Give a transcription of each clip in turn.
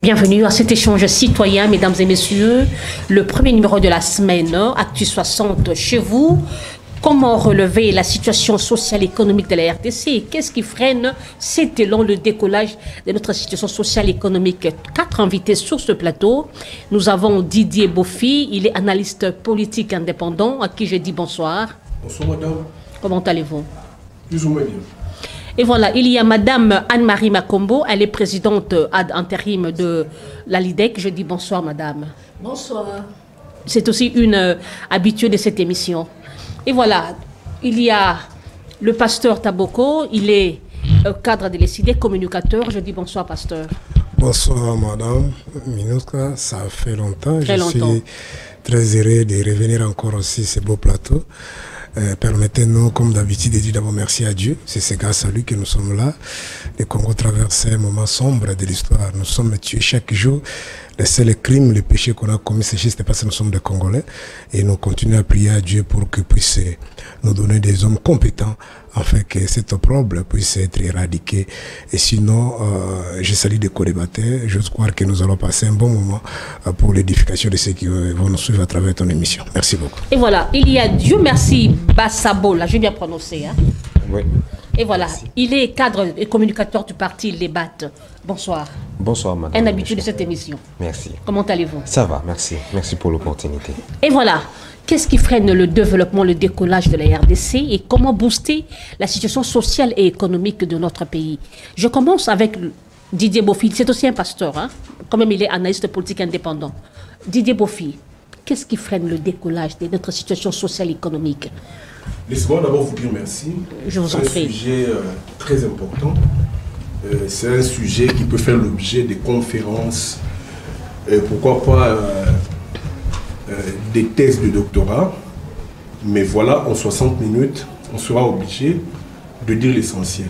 Bienvenue à cet échange citoyen, mesdames et messieurs. Le premier numéro de la semaine, Actu 60 chez vous. Comment relever la situation sociale et économique de la RDC et qu'est-ce qui freine cet élan, le décollage de notre situation sociale et économique? 4 invités sur ce plateau. Nous avons Didier Bofi, il est analyste politique indépendant, à qui je dis bonsoir. Bonsoir madame. Comment allez-vous? Plus ou moins bien. Et voilà, il y a madame Anne-Marie Makombo, elle est présidente ad intérim de la LIDEC. Je dis bonsoir madame. Bonsoir. C'est aussi une habituée de cette émission. Et voilà, il y a le pasteur Taboko, il est cadre de l'ECD, communicateur. Je dis bonsoir pasteur. Bonsoir madame Minouska, ça fait longtemps. Très longtemps. Suis très heureux de revenir encore aussi ce beau plateau. Permettez-nous, comme d'habitude, de dire d'abord merci à Dieu. C'est grâce à lui que nous sommes là. Le Congo traverse un moment sombre de l'histoire. Nous sommes tués chaque jour. Le seul crime, le péché qu'on a commis, c'est juste parce que nous sommes des Congolais. Et nous continuons à prier à Dieu pour qu'il puisse nous donner des hommes compétents afin que cet opprobre puisse être éradiqué. Et sinon, je salue les co-débatteurs. J'ose croire que nous allons passer un bon moment pour l'édification de ceux qui vont nous suivre à travers ton émission. Merci beaucoup. Et voilà, il y a Dieu merci Bassabo, là, j'ai bien prononcé. Hein? Oui. Et voilà, il est cadre et communicateur du parti Les Battes. Bonsoir. Bonsoir madame. Un habitué de cette émission. Merci. Comment allez-vous? Ça va, merci. Merci pour l'opportunité. Et voilà, qu'est-ce qui freine le développement, le décollage de la RDC et comment booster la situation sociale et économique de notre pays? Je commence avec Didier Bofi, c'est aussi un pasteur, hein? Quand même il est analyste politique indépendant. Didier Bofi, qu'est-ce qui freine le décollage de notre situation sociale et économique? Laissez-moi d'abord vous dire merci. Je vous en prie. C'est un sujet très important. C'est un sujet qui peut faire l'objet de conférences, pourquoi pas des thèses de doctorat. Mais voilà, en 60 minutes, on sera obligé de dire l'essentiel.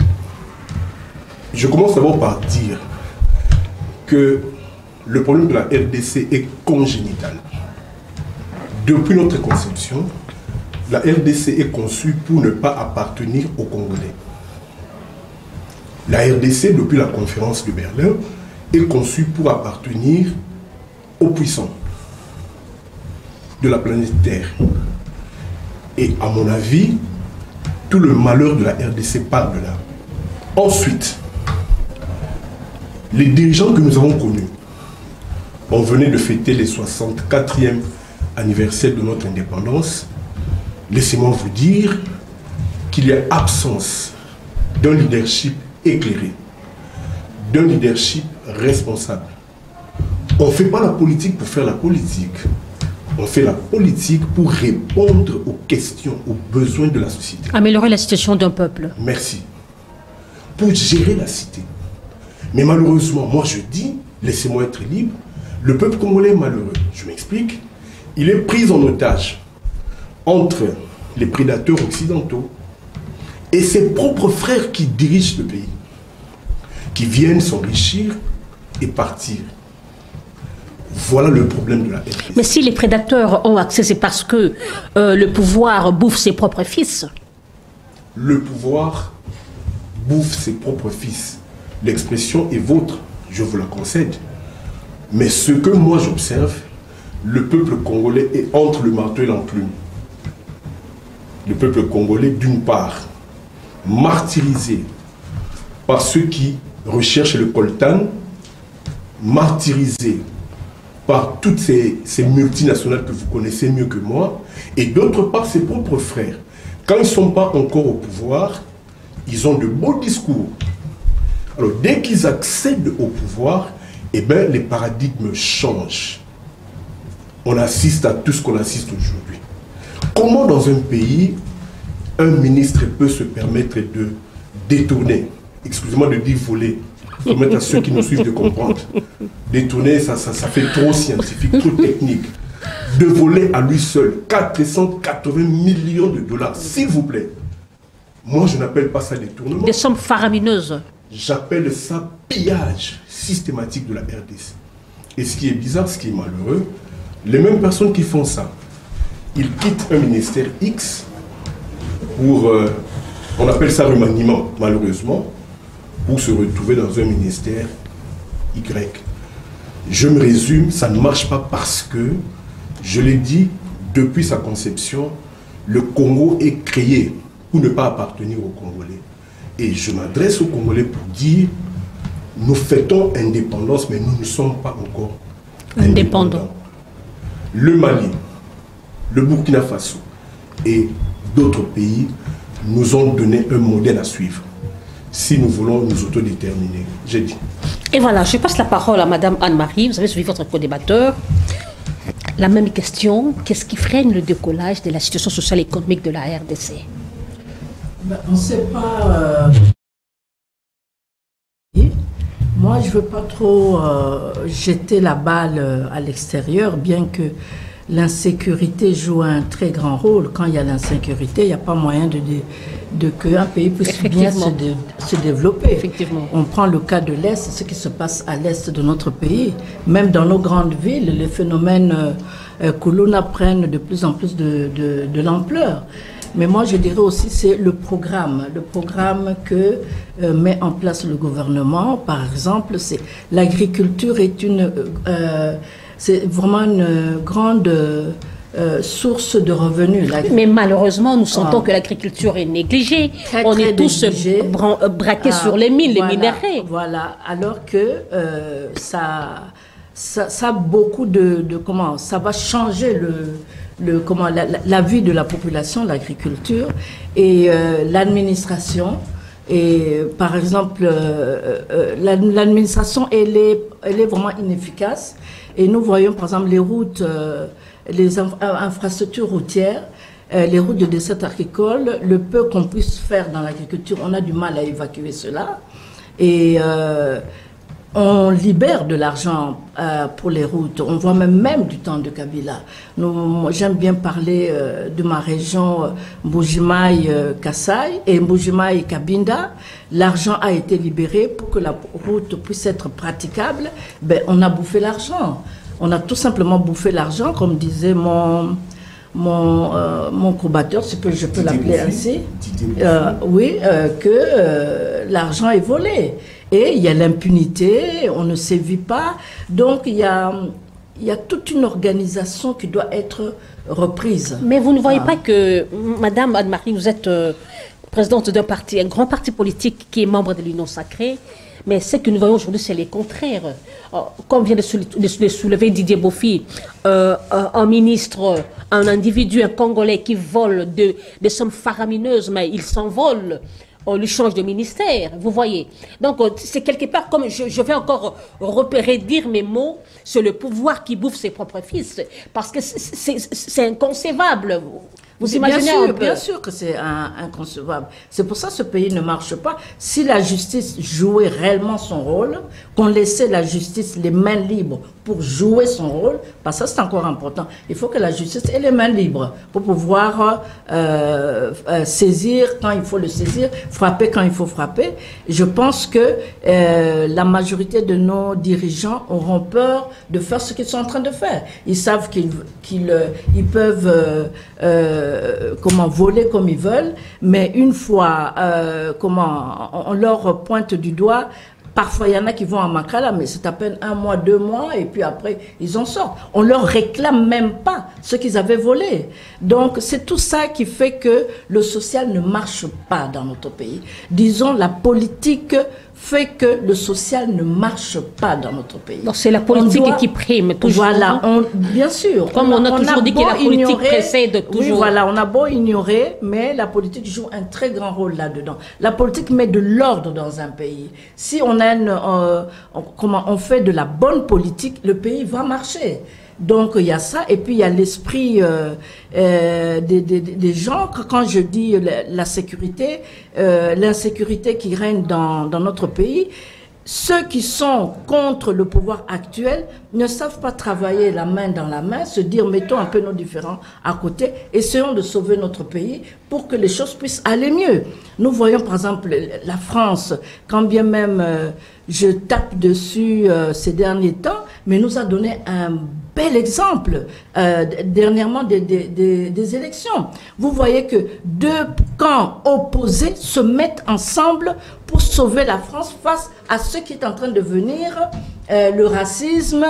Je commence d'abord par dire que le problème de la RDC est congénital. Depuis notre conception, la RDC est conçue pour ne pas appartenir aux Congolais. La RDC, depuis la conférence de Berlin, est conçue pour appartenir aux puissants de la planète Terre. Et à mon avis, tout le malheur de la RDC part de là. Ensuite, les dirigeants que nous avons connus, on venait de fêter les 64e anniversaire de notre indépendance. Laissez-moi vous dire qu'il y a absence d'un leadership éclairé, d'un leadership responsable. On ne fait pas la politique pour faire la politique. On fait la politique pour répondre aux questions, aux besoins de la société. Améliorer la situation d'un peuple. Merci. Pour gérer la cité. Mais malheureusement, moi je dis, laissez-moi être libre, le peuple congolais est malheureux. Je m'explique. Il est pris en otage entre les prédateurs occidentaux et ses propres frères qui dirigent le pays, qui viennent s'enrichir et partir. Voilà le problème de la RDC. Mais si les prédateurs ont accès, c'est parce que le pouvoir bouffe ses propres fils. Le pouvoir bouffe ses propres fils. L'expression est vôtre, je vous la concède. Mais ce que moi j'observe, le peuple congolais est entre le marteau et l'enclume. Le peuple congolais, d'une part, martyrisé par ceux qui recherchent le coltan, martyrisé par toutes ces multinationales que vous connaissez mieux que moi, et d'autre part, ses propres frères. Quand ils ne sont pas encore au pouvoir, ils ont de beaux discours. Alors, dès qu'ils accèdent au pouvoir, eh bien, les paradigmes changent. On assiste à tout ce qu'on assiste aujourd'hui. Comment dans un pays, un ministre peut se permettre de détourner, excusez-moi de dire voler, pour permettre à ceux qui nous suivent de comprendre, détourner, ça fait trop scientifique, trop technique, de voler à lui seul 480 millions de dollars, s'il vous plaît. Moi, je n'appelle pas ça détournement. Des sommes faramineuses. J'appelle ça pillage systématique de la RDC. Et ce qui est bizarre, ce qui est malheureux, les mêmes personnes qui font ça, ils quittent un ministère X pour, on appelle ça remaniement, malheureusement, pour se retrouver dans un ministère Y. Je me résume, ça ne marche pas parce que, je l'ai dit, depuis sa conception, le Congo est créé pour ne pas appartenir aux Congolais. Et je m'adresse aux Congolais pour dire, nous fêtons indépendance, mais nous ne sommes pas encore indépendants. Le Mali, le Burkina Faso et d'autres pays nous ont donné un modèle à suivre si nous voulons nous autodéterminer. J'ai dit. Et voilà, je passe la parole à Madame Anne-Marie. Vous avez suivi votre co-débatteur. La même question, qu'est-ce qui freine le décollage de la situation sociale et économique de la RDC? On ne sait pas. Moi, je ne veux pas trop jeter la balle à l'extérieur, bien que l'insécurité joue un très grand rôle. Quand il y a l'insécurité, il n'y a pas moyen qu'un pays puisse bien se développer. Effectivement. On prend le cas de l'Est, ce qui se passe à l'Est de notre pays. Même dans nos grandes villes, les phénomènes Kuluna prennent de plus en plus de l'ampleur. Mais moi, je dirais aussi, c'est le programme que met en place le gouvernement. Par exemple, c'est l'agriculture c'est vraiment une grande source de revenus. Mais malheureusement, nous sentons que l'agriculture est négligée. On est tous braqués sur les mines, les minerais. Voilà, alors que ça a beaucoup comment ça va changer la vie de la population, l'agriculture et l'administration. Et par exemple, l'administration, elle est vraiment inefficace. Et nous voyons par exemple les routes, les infrastructures routières, les routes de dessert agricole, le peu qu'on puisse faire dans l'agriculture, on a du mal à évacuer cela. Et on libère de l'argent pour les routes. On voit même du temps de Kabila. J'aime bien parler de ma région Mbujimaï-Kassai et Mbujimaï-Kabinda. L'argent a été libéré pour que la route puisse être praticable. Ben, on a bouffé l'argent. On a tout simplement bouffé l'argent, comme disait mon combatteur, si je peux l'appeler ainsi. Que l'argent est volé. Et il y a l'impunité, on ne sévit pas. Donc il y a toute une organisation qui doit être reprise. Mais vous ne voyez pas que, Madame Anne-Marie, vous êtes présidente d'un parti, un grand parti politique qui est membre de l'Union sacrée, mais ce que nous voyons aujourd'hui, c'est les contraires. Comme vient de soulever Didier Bofi, un ministre, un individu, un Congolais qui vole des sommes faramineuses, mais il s'envole. On lui change de ministère, vous voyez. Donc, c'est quelque part, comme je vais encore dire mes mots, c'est le pouvoir qui bouffe ses propres fils. Parce que c'est inconcevable. Vous imaginez un peu? Bien sûr que c'est inconcevable. C'est pour ça que ce pays ne marche pas. Si la justice jouait réellement son rôle, qu'on laissait la justice les mains libres pour jouer son rôle, parce que ça c'est encore important. Il faut que la justice ait les mains libres pour pouvoir saisir quand il faut le saisir, frapper quand il faut frapper. Je pense que la majorité de nos dirigeants auront peur de faire ce qu'ils sont en train de faire. Ils savent qu'ils peuvent voler comme ils veulent, mais une fois on leur pointe du doigt. Parfois, il y en a qui vont à Makala, mais c'est à peine 1 mois, 2 mois, et puis après, ils en sortent. On leur réclame même pas ce qu'ils avaient volé. Donc, c'est tout ça qui fait que le social ne marche pas dans notre pays. Disons, la politique fait que le social ne marche pas dans notre pays. Donc, c'est la politique qui prime toujours. Voilà, bien sûr. Comme on a toujours dit que la politique précède toujours. Oui, voilà, on a beau ignorer, mais la politique joue un très grand rôle là-dedans. La politique met de l'ordre dans un pays. Si on fait de la bonne politique, le pays va marcher. Donc il y a ça, et puis il y a l'esprit des gens. Quand je dis la sécurité, l'insécurité qui règne dans notre pays, ceux qui sont contre le pouvoir actuel ne savent pas travailler la main dans la main, se dire mettons un peu nos différends à côté, essayons de sauver notre pays pour que les choses puissent aller mieux. Nous voyons par exemple la France, quand bien même je tape dessus ces derniers temps, mais nous a donné un bel exemple dernièrement des élections. Vous voyez que 2 camps opposés se mettent ensemble pour sauver la France face à ce qui est en train de venir le racisme,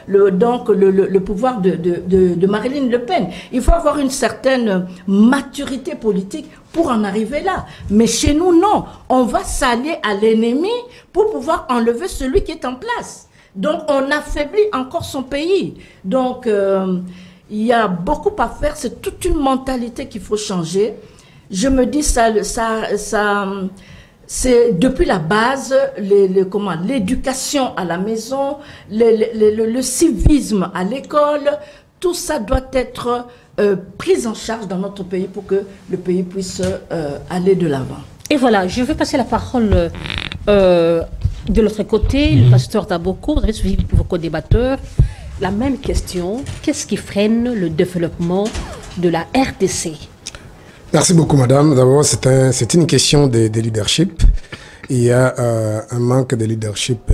le pouvoir de Marine Le Pen. Il faut avoir une certaine maturité politique pour en arriver là. Mais chez nous, non. On va s'allier à l'ennemi pour pouvoir enlever celui qui est en place. Donc, on affaiblit encore son pays. Donc, il y a beaucoup à faire. C'est toute une mentalité qu'il faut changer. Je me dis, c'est depuis la base, l'éducation à la maison, le civisme à l'école, tout ça doit être pris en charge dans notre pays pour que le pays puisse aller de l'avant. Et voilà, je vais passer la parole de l'autre côté, le pasteur Daboko, vous avez suivi vos co-débatteurs. La même question, qu'est-ce qui freine le développement de la RDC? Merci beaucoup, madame. D'abord, c'est une question de leadership. Il y a un manque de leadership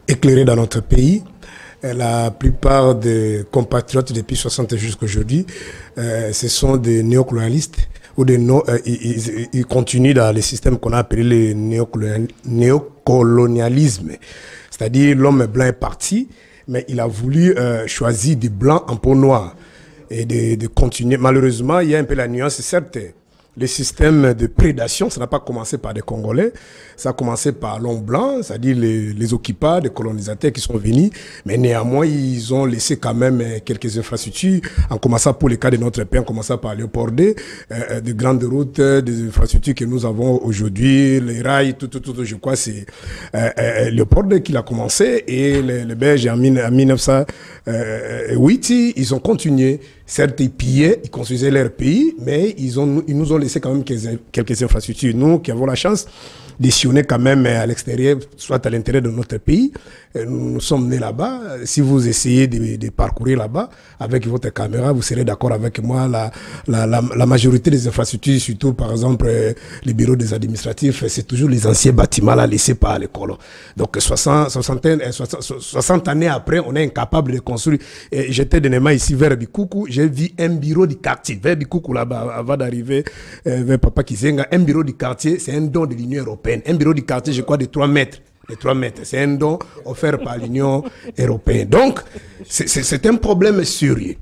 éclairé dans notre pays. La plupart des compatriotes depuis 60 jusqu'à aujourd'hui, ce sont des néocolonialistes ou ils continuent dans les systèmes qu'on a appelés le néocolonialisme. C'est-à-dire l'homme blanc est parti, mais il a voulu choisir des blancs en peau noire et de continuer. Malheureusement, il y a un peu la nuance, certes. Le système de prédation, ça n'a pas commencé par des Congolais, ça a commencé par l'homme blanc, c'est-à-dire les occupants, des colonisateurs qui sont venus, mais néanmoins, ils ont laissé quand même quelques infrastructures, en commençant pour le cas de notre pays, en commençant par Léopoldé, de grandes routes, des infrastructures que nous avons aujourd'hui, les rails, tout, je crois, c'est Léopoldé qui l'a commencé, et les Belges en 1908, ils ont continué. Certes, ils pillaient, ils construisaient leur pays, mais ils nous ont laissé quand même quelques infrastructures. Nous, qui avons la chance de sillonner quand même à l'extérieur, soit à l'intérieur de notre pays, nous sommes nés là-bas. Si vous essayez de parcourir là-bas avec votre caméra, vous serez d'accord avec moi. La majorité des infrastructures, surtout par exemple les bureaux des administratifs, c'est toujours les anciens bâtiments là laissés par les colons. Donc 60 années après, on est incapable de construire. J'étais dernièrement ici vers Bikoukou, j'ai vu un bureau du quartier, vers Bikoukou là-bas, avant d'arriver vers Papa Kizenga. Un bureau du quartier, c'est un don de l'Union européenne. Un bureau du quartier, je crois, de 3 mètres. Les 3 mètres. C'est un don offert par l'Union européenne. Donc, c'est un problème sérieux.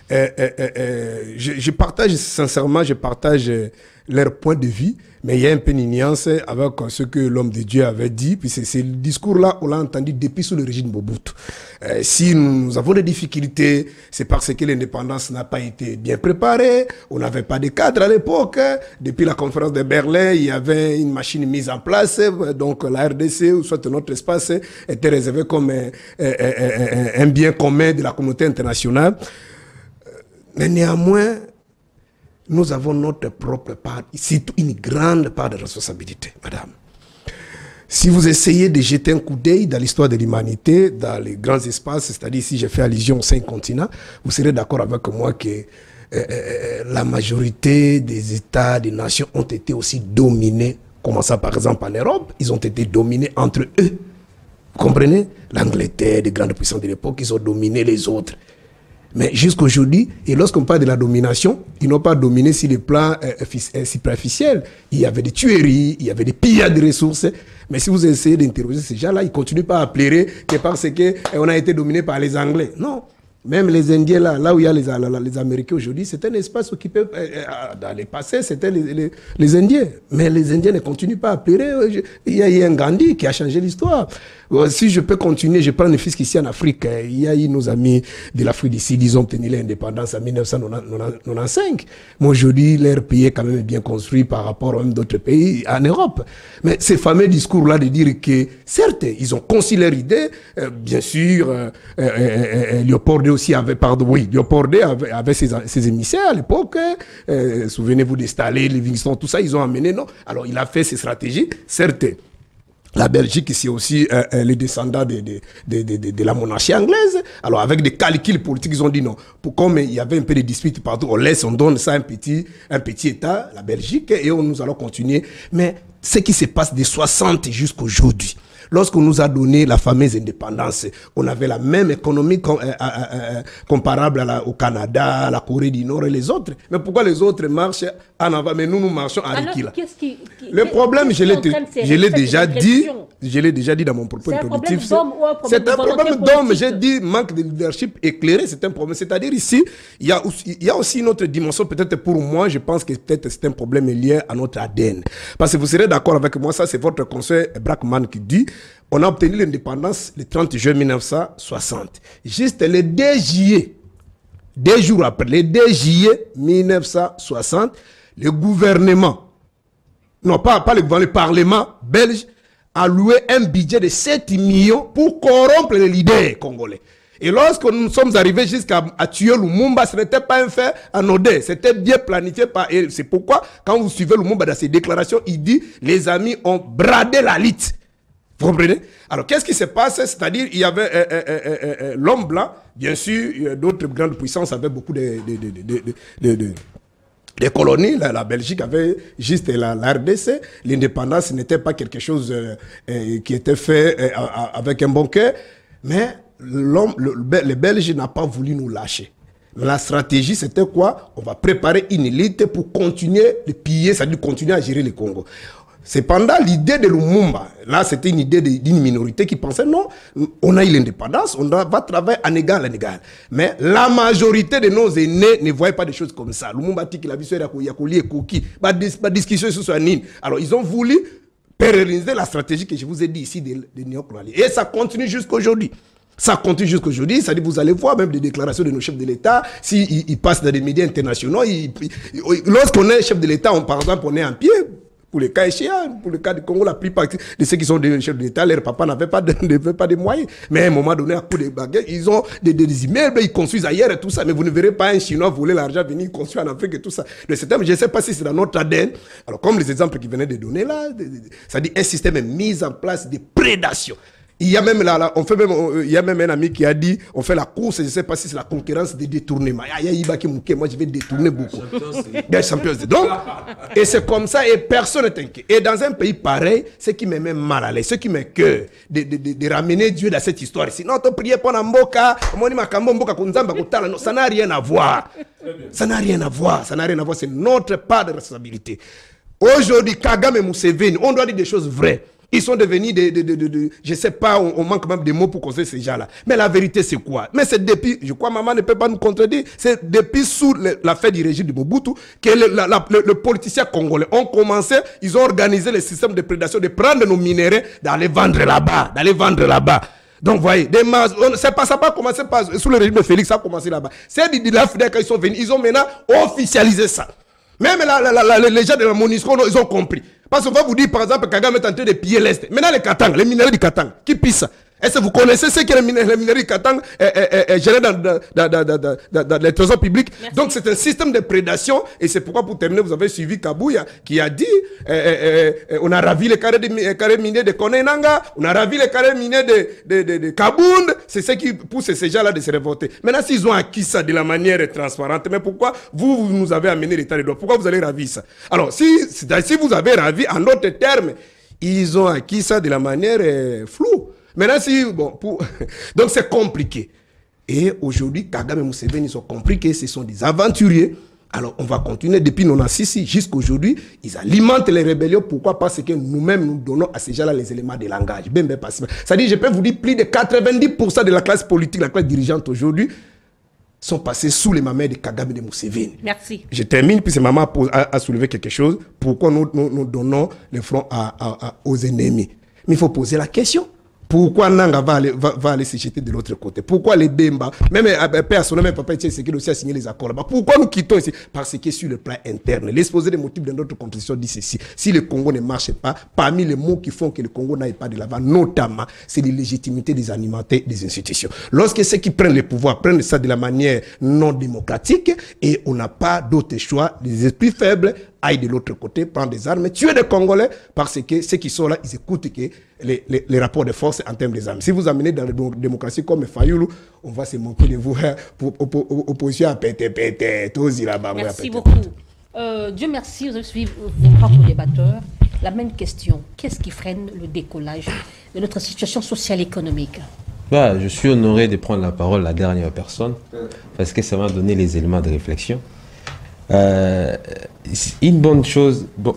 Je partage sincèrement, leur point de vue, mais il y a un peu une nuance avec ce que l'homme de Dieu avait dit. Puis c'est le discours-là, on l'a entendu depuis sous le régime Mobutu. Si nous avons des difficultés, c'est parce que l'indépendance n'a pas été bien préparée. On n'avait pas de cadre à l'époque. Depuis la conférence de Berlin, il y avait une machine mise en place. Donc la RDC, ou soit notre espace, était réservé comme un bien commun de la communauté internationale. Mais néanmoins, nous avons notre propre part, surtout une grande part de responsabilité, madame. Si vous essayez de jeter un coup d'œil dans l'histoire de l'humanité, dans les grands espaces, c'est-à-dire si je fais allusion aux 5 continents, vous serez d'accord avec moi que la majorité des États, des nations ont été aussi dominés, commençant par exemple en Europe, ils ont été dominés entre eux. Vous comprenez? L'Angleterre, les grandes puissances de l'époque, ils ont dominé les autres. Mais jusqu'aujourd'hui, et lorsqu'on parle de la domination, ils n'ont pas dominé sur les plans superficiels. Il y avait des tueries, il y avait des pillades de ressources. Mais si vous essayez d'interroger ces gens-là, ils ne continuent pas à pleurer que parce qu'on a été dominé par les Anglais. Non. Même les Indiens, là où il y a les Américains aujourd'hui, c'est un espace occupé, dans le passé, c'était les Indiens. Mais les Indiens ne continuent pas à pleurer. Il y a eu un Gandhi qui a changé l'histoire. Si je peux continuer, je prends le fisc ici en Afrique. Il y a eu nos amis de l'Afrique d'ici, ils ont obtenu l'indépendance en 1995. Mais aujourd'hui, leur pays est quand même bien construit par rapport à d'autres pays en Europe. Mais ces fameux discours-là de dire que, certes, ils ont conçu leur idée, bien sûr, Léopold aussi Léopold avait ses émissaires à l'époque. Souvenez-vous de Staline, Livingston, tout ça, ils ont amené, non. Alors, il a fait ses stratégies, certes. La Belgique, c'est aussi les descendants de la monarchie anglaise. Alors, avec des calculs politiques, ils ont dit non. Comme il y avait un peu de disputes partout, on donne ça à un petit État, la Belgique, et nous allons continuer. Mais ce qui se passe de 60 jusqu'à aujourd'hui, lorsqu'on nous a donné la fameuse indépendance, on avait la même économie comparable au Canada, à la Corée du Nord et les autres. Mais pourquoi les autres marchent en avant, mais nous marchons à Alors, Rikila. Le problème, je l'ai déjà dit dans mon propos introductif. C'est un problème d'homme, j'ai dit manque de leadership éclairé, c'est un problème. C'est-à-dire ici, il y a aussi une autre dimension, peut-être pour moi, je pense que peut-être c'est un problème lié à notre ADN. Parce que vous serez d'accord avec moi, ça c'est votre conseil Brackman qui dit, on a obtenu l'indépendance le 30 juin 1960. Juste le 2 juillet, 2 jours après, le 2 juillet 1960, le gouvernement, non pas le gouvernement, le Parlement belge a loué un budget de 7 millions pour corrompre les leaders congolais. Et lorsque nous sommes arrivés jusqu'à tuer Lumumba, ce n'était pas un fait anodin, c'était bien planifié et c'est pourquoi, quand vous suivez Lumumba dans ses déclarations, il dit les amis ont bradé la lutte. Vous comprenez? Alors, qu'est-ce qui se passe? C'est-à-dire, il y avait l'homme blanc, bien sûr, d'autres grandes puissances avaient beaucoup de colonies. La Belgique avait juste la RDC. L'indépendance n'était pas quelque chose qui était fait avec un bon cœur. Mais le Belge n'a pas voulu nous lâcher. La stratégie, c'était quoi? On va préparer une élite pour continuer de piller, c'est-à-dire continuer à gérer le Congo. Cependant, l'idée de Lumumba, là, c'était une idée d'une minorité qui pensait, non, on a eu l'indépendance, on va travailler en égal à égal. Mais la majorité de nos aînés ne voyaient pas des choses comme ça. Lumumba dit qu'il a vu sur Yakoli et Koki, pas de discussion sur ce nid. Alors, ils ont voulu pérenniser la stratégie que je vous ai dit ici des néocolonialistes. Et ça continue jusqu'aujourd'hui. Ça continue jusqu'aujourd'hui, c'est-à-dire vous allez voir même des déclarations de nos chefs de l'État, s'ils passent dans des médias internationaux, lorsqu'on est chef de l'État, par exemple, on est en pied. Pour le cas échéant, pour le cas du Congo, la plupart de ceux qui sont des chefs d'État, leurs papas n'avaient pas de moyens. Mais à un moment donné, à coup de baguettes, ils ont des immeubles, ils construisent ailleurs et tout ça. Mais vous ne verrez pas un Chinois voler l'argent, venir construire en Afrique et tout ça. Je ne sais pas si c'est dans notre ADN. Alors, comme les exemples qu'ils venaient de donner là, ça dit un système est mis en place de prédation. Il y a même il y a même un ami qui a dit, on fait la course, je ne sais pas si c'est la concurrence des détournements. Moi je vais détourner beaucoup. Des champions. Donc, et c'est comme ça, et personne n'est inquiet. Et dans un pays pareil, ce qui me met mal à l'aise, ce qui me cœur, de ramener Dieu dans cette histoire ici. Non, tu priez pour Mboka, ça n'a rien à voir. Ça n'a rien à voir, c'est notre part de responsabilité. Aujourd'hui, Kagame et Museveni, on doit dire des choses vraies. Ils sont devenus je ne sais pas, on manque même des mots pour conseiller ces gens-là. Mais la vérité, c'est quoi? Mais c'est depuis, je crois, maman ne peut pas nous contredire, c'est depuis sous la fin du régime de Mobutu que le politicien congolais ont commencé, ils ont organisé le système de prédation, de prendre nos minéraux, d'aller vendre là-bas, Donc, vous voyez, ça n'a pas commencé sous le régime de Félix, ça a commencé là-bas. C'est de la FDEC, quand ils sont venus, ils ont maintenant officialisé ça. Même les gens de la MONUSCO, ils ont compris. Parce qu'on va vous dire, par exemple, Kagame est en train de piller l'Est. Maintenant, les minéraux du Katang, qui pissent ça? Est-ce que vous connaissez ce que les minéraux du Katang gérés dans les trésors publics? Merci. Donc, c'est un système de prédation. Et c'est pourquoi, pour terminer, vous avez suivi Kabouya, qui a dit on a ravi les carrés miniers de Konenanga, on a ravi les carrés miniers de Kabound. C'est ce qui pousse ces gens-là de se révolter. Maintenant, s'ils ont acquis ça de la manière transparente, mais pourquoi vous nous avez amené l'état de droit? Pourquoi vous allez ravir ça? Alors, si vous avez ravi, en d'autres termes, ils ont acquis ça de la manière floue. Maintenant, donc c'est compliqué. Et aujourd'hui, Kagame et Museveni, ils ont compris que ce sont des aventuriers. Alors, on va continuer depuis 1996 jusqu'à aujourd'hui. Ils alimentent les rébellions. Pourquoi? Parce que nous-mêmes, nous donnons à ces gens-là les éléments de langage. C'est-à-dire, je peux vous dire, plus de 90% de la classe politique, la classe dirigeante aujourd'hui, sont passés sous les mains de Kagame et de Museveni. Merci. Je termine, puisque maman a soulevé quelque chose. Pourquoi nous donnons le front aux ennemis? Mais il faut poser la question. Pourquoi Nanga va aller se jeter de l'autre côté? Pourquoi les Bemba, même personnellement, Papa Tshisekedi aussi a signé les accords là-bas? Pourquoi nous quittons ici? Parce que sur le plan interne, l'exposé des motifs de notre constitution dit ceci. Si le Congo ne marche pas, parmi les mots qui font que le Congo n'aille pas de l'avant, notamment, c'est l'illégitimité des animateurs des institutions. Lorsque ceux qui prennent le pouvoir prennent ça de la manière non démocratique et on n'a pas d'autre choix, les esprits faibles aillent de l'autre côté, prendre des armes, tuer des Congolais, parce que ceux qui sont là, ils écoutent que les rapports de force en termes des armes. Si vous amenez dans la démocratie comme Fayoulou, on va se moquer de vous pour opposition à péter, tous là-bas. Merci beaucoup. Dieu merci, vous avez suivi vos propres débatteurs. La même question, qu'est-ce qui freine le décollage de notre situation sociale et économique? Je suis honoré de prendre la parole, la dernière personne, parce que ça m'a donné les éléments de réflexion. Une bonne chose, bon,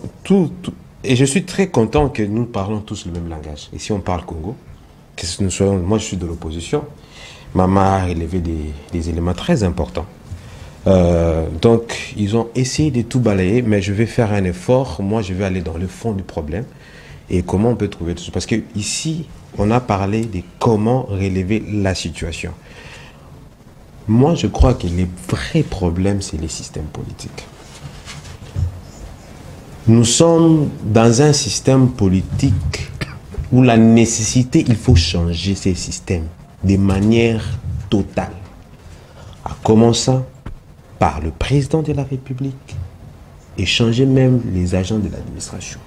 et je suis très content que nous parlons tous le même langage. Et si on parle Congo, que nous soyons, moi je suis de l'opposition, Maman a relevé des éléments très importants. Donc ils ont essayé de tout balayer, mais je vais faire un effort. Moi je vais aller dans le fond du problème et comment on peut trouver tout ça. Parce que ici on a parlé de comment relever la situation. Moi je crois que les vrais problèmes c'est les systèmes politiques. Nous sommes dans un système politique où la nécessité, il faut changer ces systèmes de manière totale. En commençant par le président de la République et changer même les agents de l'administration.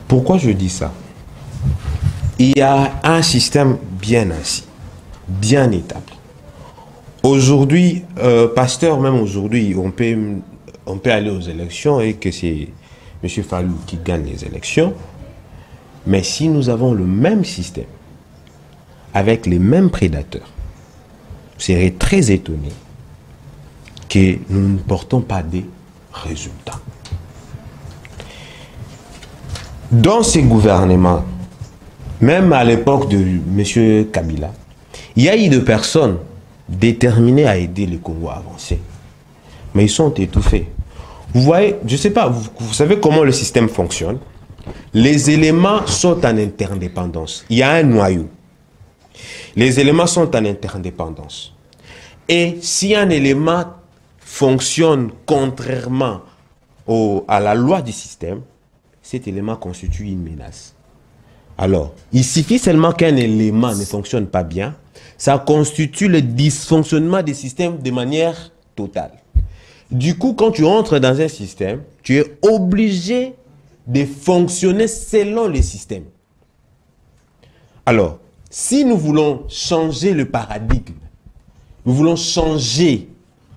Pourquoi je dis ça? Il y a un système bien assis, bien établi. Aujourd'hui, Pasteur, même aujourd'hui, on peut aller aux élections et que c'est M. Fallou qui gagne les élections. Mais si nous avons le même système, avec les mêmes prédateurs, vous serez très étonné que nous ne portons pas des résultats. Dans ces gouvernements, même à l'époque de M. Kabila, il y a eu des personnes déterminées à aider le Congo à avancer. Mais ils sont étouffés. Vous voyez, je ne sais pas, vous savez comment le système fonctionne. Les éléments sont en interdépendance. Il y a un noyau. Les éléments sont en interdépendance. Et si un élément fonctionne contrairement à la loi du système, cet élément constitue une menace. Alors, il suffit seulement qu'un élément ne fonctionne pas bien, ça constitue le dysfonctionnement des systèmes de manière totale. Du coup, quand tu entres dans un système, tu es obligé de fonctionner selon les systèmes. Alors, si nous voulons changer le paradigme, nous voulons changer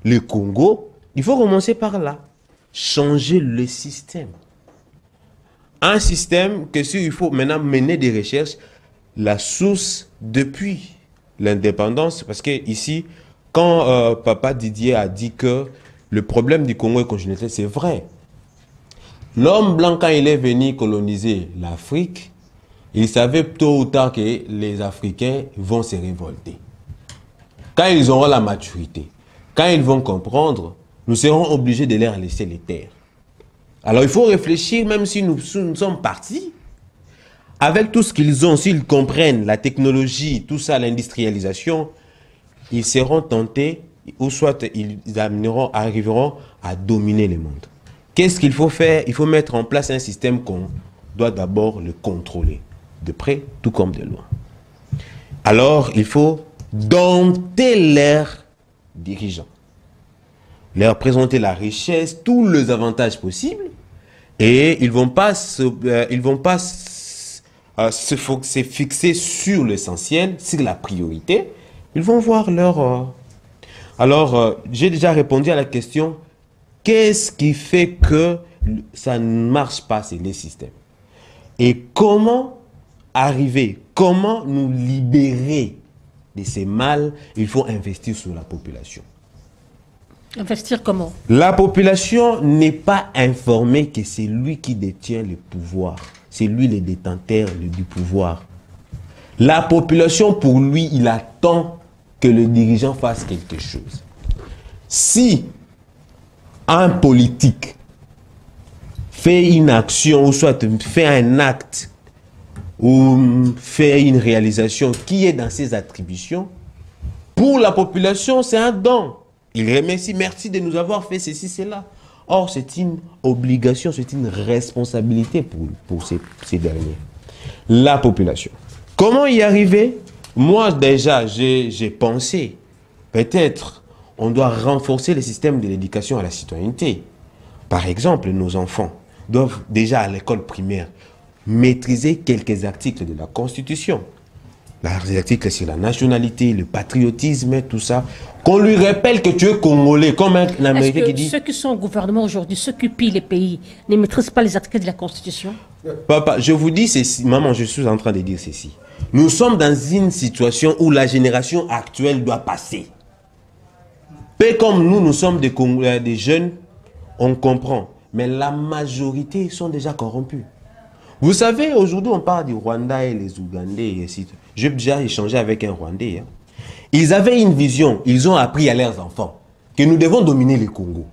le Congo, il faut commencer par là. Changer le système. Un système que si il faut maintenant mener des recherches, la source depuis l'indépendance, parce que ici, quand Papa Didier a dit que le problème du Congo est congénital, c'est vrai. L'homme blanc, quand il est venu coloniser l'Afrique, il savait tôt ou tard que les Africains vont se révolter. Quand ils auront la maturité, quand ils vont comprendre, nous serons obligés de leur laisser les terres. Alors il faut réfléchir, même si nous sommes partis, avec tout ce qu'ils ont, s'ils comprennent la technologie, tout ça, l'industrialisation, ils seront tentés, ou soit ils arriveront à dominer le monde. Qu'est-ce qu'il faut faire? Il faut mettre en place un système qu'on doit d'abord le contrôler, de près tout comme de loin. Alors, il faut dompter leurs dirigeants, leur présenter la richesse, tous les avantages possibles, et ils ne vont pas se fixer sur l'essentiel, sur la priorité. Ils vont voir leur... Alors, j'ai déjà répondu à la question, qu'est-ce qui fait que ça ne marche pas, c'est les systèmes? Et comment arriver, comment nous libérer de ces mal? Il faut investir sur la population. Investir comment? La population n'est pas informée que c'est lui qui détient le pouvoir. C'est lui le détenteur du pouvoir. La population, pour lui, il attend que le dirigeant fasse quelque chose. Si un politique fait une action, ou soit fait un acte, ou fait une réalisation qui est dans ses attributions, pour la population, c'est un don. Il remercie, merci de nous avoir fait ceci, cela. Or, c'est une obligation, c'est une responsabilité pour ces derniers. La population. Comment y arriver? Moi, déjà, j'ai pensé, peut-être, on doit renforcer le système de l'éducation à la citoyenneté. Par exemple, nos enfants doivent déjà à l'école primaire maîtriser quelques articles de la Constitution. Les articles sur la nationalité, le patriotisme, tout ça. Qu'on lui rappelle que tu es Congolais, comme un Américain qui dit... Ceux qui sont au gouvernement aujourd'hui, ceux qui pillent les pays, ne maîtrisent pas les articles de la Constitution? Papa, je vous dis ceci, maman, je suis en train de dire ceci. Nous sommes dans une situation où la génération actuelle doit passer. Peu comme nous sommes des jeunes, on comprend. Mais la majorité sont déjà corrompus. Vous savez, aujourd'hui, on parle du Rwanda et les Ougandais et ainsi. J'ai déjà échangé avec un Rwandais. Hein. Ils avaient une vision, ils ont appris à leurs enfants que nous devons dominer le Congo.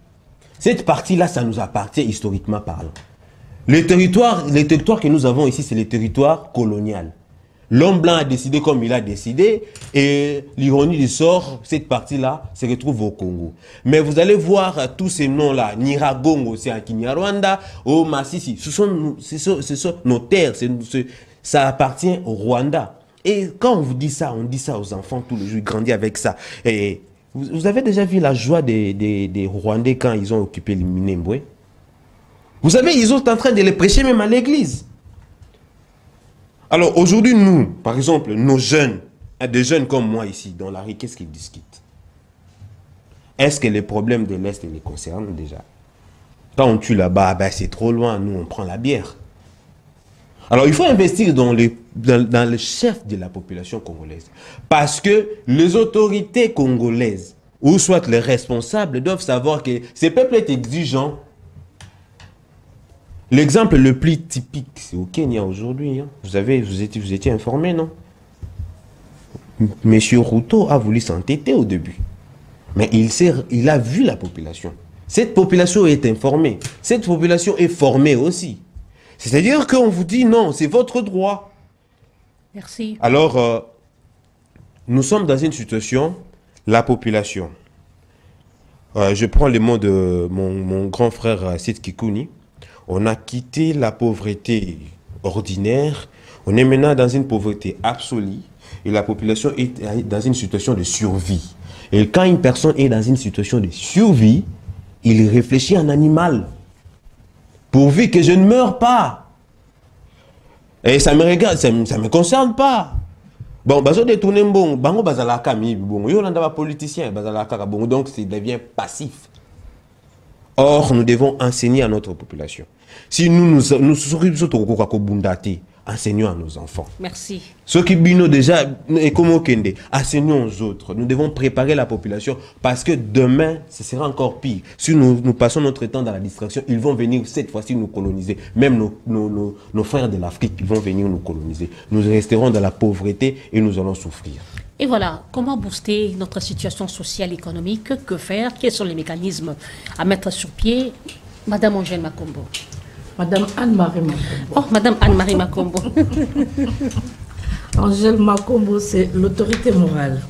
Cette partie-là, ça nous appartient historiquement parlant. Les territoires que nous avons ici, c'est les territoires coloniaux. L'homme blanc a décidé comme il a décidé et l'ironie du sort, cette partie-là se retrouve au Congo. Mais vous allez voir tous ces noms-là, Nyiragongo, c'est en Kinyarwanda, au Masisi, ce sont nos terres, ça appartient au Rwanda. Et quand on vous dit ça, on dit ça aux enfants tous les jours, ils grandissent avec ça. Et vous avez déjà vu la joie des Rwandais quand ils ont occupé le Minembwe? Vous savez, ils sont en train de les prêcher même à l'église. Alors aujourd'hui, nous, par exemple, nos jeunes, des jeunes comme moi ici, dans la rue, qu'est-ce qu'ils discutent? Est-ce que les problèmes de l'Est les concernent déjà? Quand on tue là-bas, ben c'est trop loin, nous on prend la bière. Alors il faut investir dans le chef de la population congolaise. Parce que les autorités congolaises, ou soit les responsables, doivent savoir que ces peuples sont exigeants. L'exemple le plus typique, c'est au Kenya aujourd'hui. Hein. Vous étiez informé, non? Monsieur Ruto a voulu s'entêter au début. Mais il a vu la population. Cette population est informée. Cette population est formée aussi. C'est-à-dire qu'on vous dit non, c'est votre droit. Merci. Alors, nous sommes dans une situation, la population. Je prends les mots de mon grand frère Sid Kikouni. On a quitté la pauvreté ordinaire, on est maintenant dans une pauvreté absolue et la population est dans une situation de survie. Et quand une personne est dans une situation de survie, il réfléchit en animal. Pourvu que je ne meure pas. Et ça me regarde, ça ne me concerne pas. Bon, bazo détourner bon, bango bazalaka mi bon, yo landa ba politicien bazalaka bon, donc ça devient passif. Or, nous devons enseigner à notre population. Si nous enseignons à nos enfants. Merci. Ceux qui bino déjà, et comme Okende, enseignons aux autres. Nous devons préparer la population parce que demain, ce sera encore pire. Si nous passons notre temps dans la distraction, ils vont venir cette fois-ci nous coloniser. Même nos frères de l'Afrique, ils vont venir nous coloniser. Nous resterons dans la pauvreté et nous allons souffrir. Et voilà, comment booster notre situation sociale et économique? Que faire? Quels sont les mécanismes à mettre sur pied? Madame Angèle Makombo. Madame Anne-Marie Makombo. Oh, Madame Anne-Marie Makombo. Angèle Makombo, c'est l'autorité morale.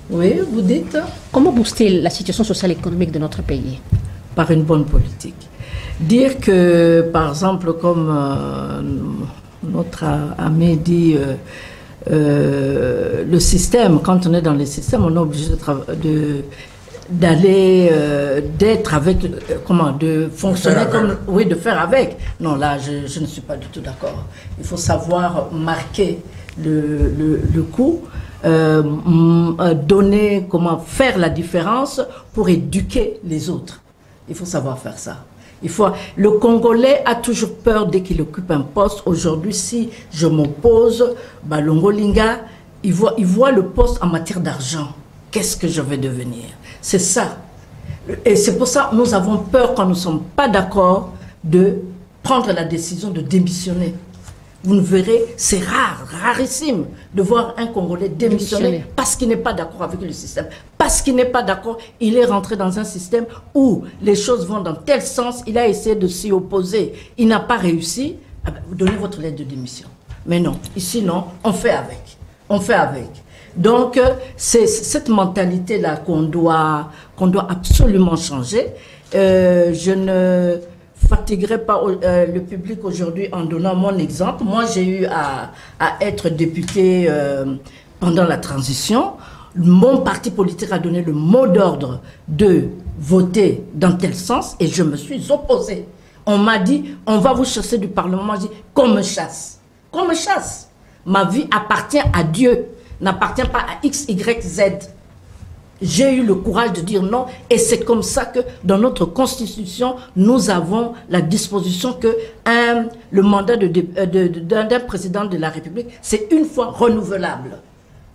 Oui, vous dites? Comment booster la situation sociale et économique de notre pays? Par une bonne politique. Dire que, par exemple, comme notre ami dit... le système, quand on est dans le système, on est obligé d'être avec, de fonctionner comme, oui, de faire avec. Non, là, je ne suis pas du tout d'accord. Il faut savoir marquer le coup, donner, faire la différence pour éduquer les autres. Il faut savoir faire ça. Le Congolais a toujours peur dès qu'il occupe un poste. Aujourd'hui, si je m'oppose, Longolinga, il voit le poste en matière d'argent. Qu'est-ce que je vais devenir? C'est ça. Et c'est pour ça que nous avons peur quand nous ne sommes pas d'accord de prendre la décision de démissionner. Vous ne verrez, c'est rarissime de voir un Congolais démissionner parce qu'il n'est pas d'accord avec le système. Parce qu'il n'est pas d'accord, il est rentré dans un système où les choses vont dans tel sens, il a essayé de s'y opposer, il n'a pas réussi. Vous donnez votre lettre de démission. Mais non, ici non, on fait avec. On fait avec. Donc, c'est cette mentalité-là qu'on doit absolument changer. Je ne fatiguerai pas le public aujourd'hui en donnant mon exemple. Moi, j'ai eu à être député pendant la transition. Mon parti politique a donné le mot d'ordre de voter dans tel sens et je me suis opposée. On m'a dit, on va vous chasser du Parlement. J'ai dit, qu'on me chasse. Qu'on me chasse. Ma vie appartient à Dieu, n'appartient pas à X, Y, Z. J'ai eu le courage de dire non et c'est comme ça que dans notre constitution, nous avons la disposition que le mandat d'un président de la République, c'est une fois renouvelable.